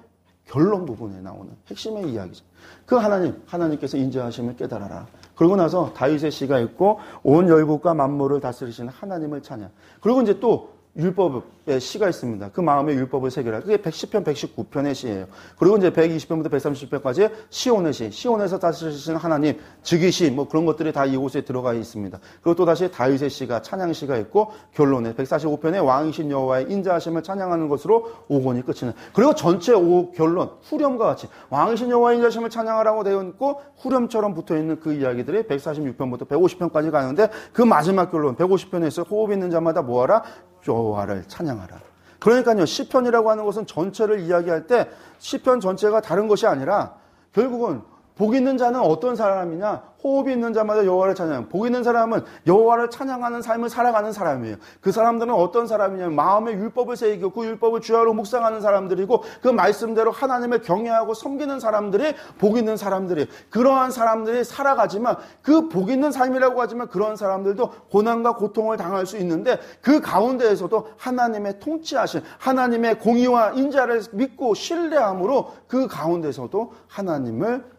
결론 부분에 나오는 핵심의 이야기죠. 그 하나님께서 인자하심을 깨달아라. 그러고 나서 다윗의 시가 있고 온 열국과 만물을 다스리시는 하나님을 찬양. 그리고 이제 또 율법의 시가 있습니다. 그 마음의 율법을 새겨라. 그게 110편, 119편의 시예요. 그리고 이제 120편부터 130편까지 시온의 시. 시온에서 다스리시는 하나님, 즉위시 뭐 그런 것들이 다 이곳에 들어가 있습니다. 그리고 또 다시 다윗의 시가, 찬양 시가 있고 결론에 145편의 왕이신 여호와의 인자하심을 찬양하는 것으로 5권이 끝이 나요. 그리고 전체 결론, 후렴과 같이 왕이신 여호와의 인자하심을 찬양하라고 되어 있고 후렴처럼 붙어 있는 그 이야기들이 146편부터 150편까지 가는데 그 마지막 결론 150편에서 호흡 있는 자마다 뭐하라? 여호와를 찬양하라. 그러니까요. 시편이라고 하는 것은 전체를 이야기할 때 시편 전체가 다른 것이 아니라 결국은 복 있는 자는 어떤 사람이냐? 호흡이 있는 자마다 여호와를 찬양. 복 있는 사람은 여호와를 찬양하는 삶을 살아가는 사람이에요. 그 사람들은 어떤 사람이냐면 마음의 율법을 새기고 그 율법을 주야로 묵상하는 사람들이고 그 말씀대로 하나님을 경외하고 섬기는 사람들이 복 있는 사람들이에요. 그러한 사람들이 살아가지만 그 복 있는 삶이라고 하지만 그런 사람들도 고난과 고통을 당할 수 있는데 그 가운데에서도 하나님의 통치하신 하나님의 공의와 인자를 믿고 신뢰함으로 그 가운데서도 하나님을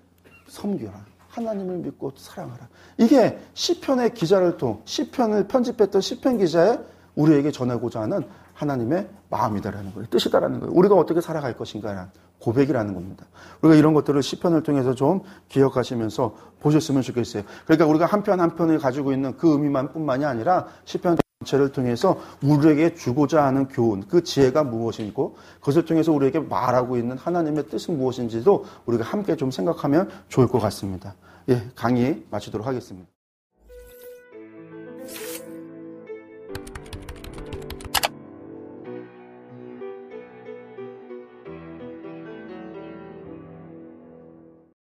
섬겨라. 하나님을 믿고 사랑하라. 이게 시편의 기자를 시편을 편집했던 시편 기자의 우리에게 전하고자 하는 하나님의 마음이다라는 거예요. 뜻이다라는 거예요. 우리가 어떻게 살아갈 것인가라는 고백이라는 겁니다. 우리가 이런 것들을 시편을 통해서 좀 기억하시면서 보셨으면 좋겠어요. 그러니까 우리가 한 편 한 편을 가지고 있는 그 의미만 뿐만이 아니라 시편 전체를 통해서 우리에게 주고자 하는 교훈, 그 지혜가 무엇이고 그것을 통해서 우리에게 말하고 있는 하나님의 뜻은 무엇인지도 우리가 함께 좀 생각하면 좋을 것 같습니다. 예, 강의 마치도록 하겠습니다.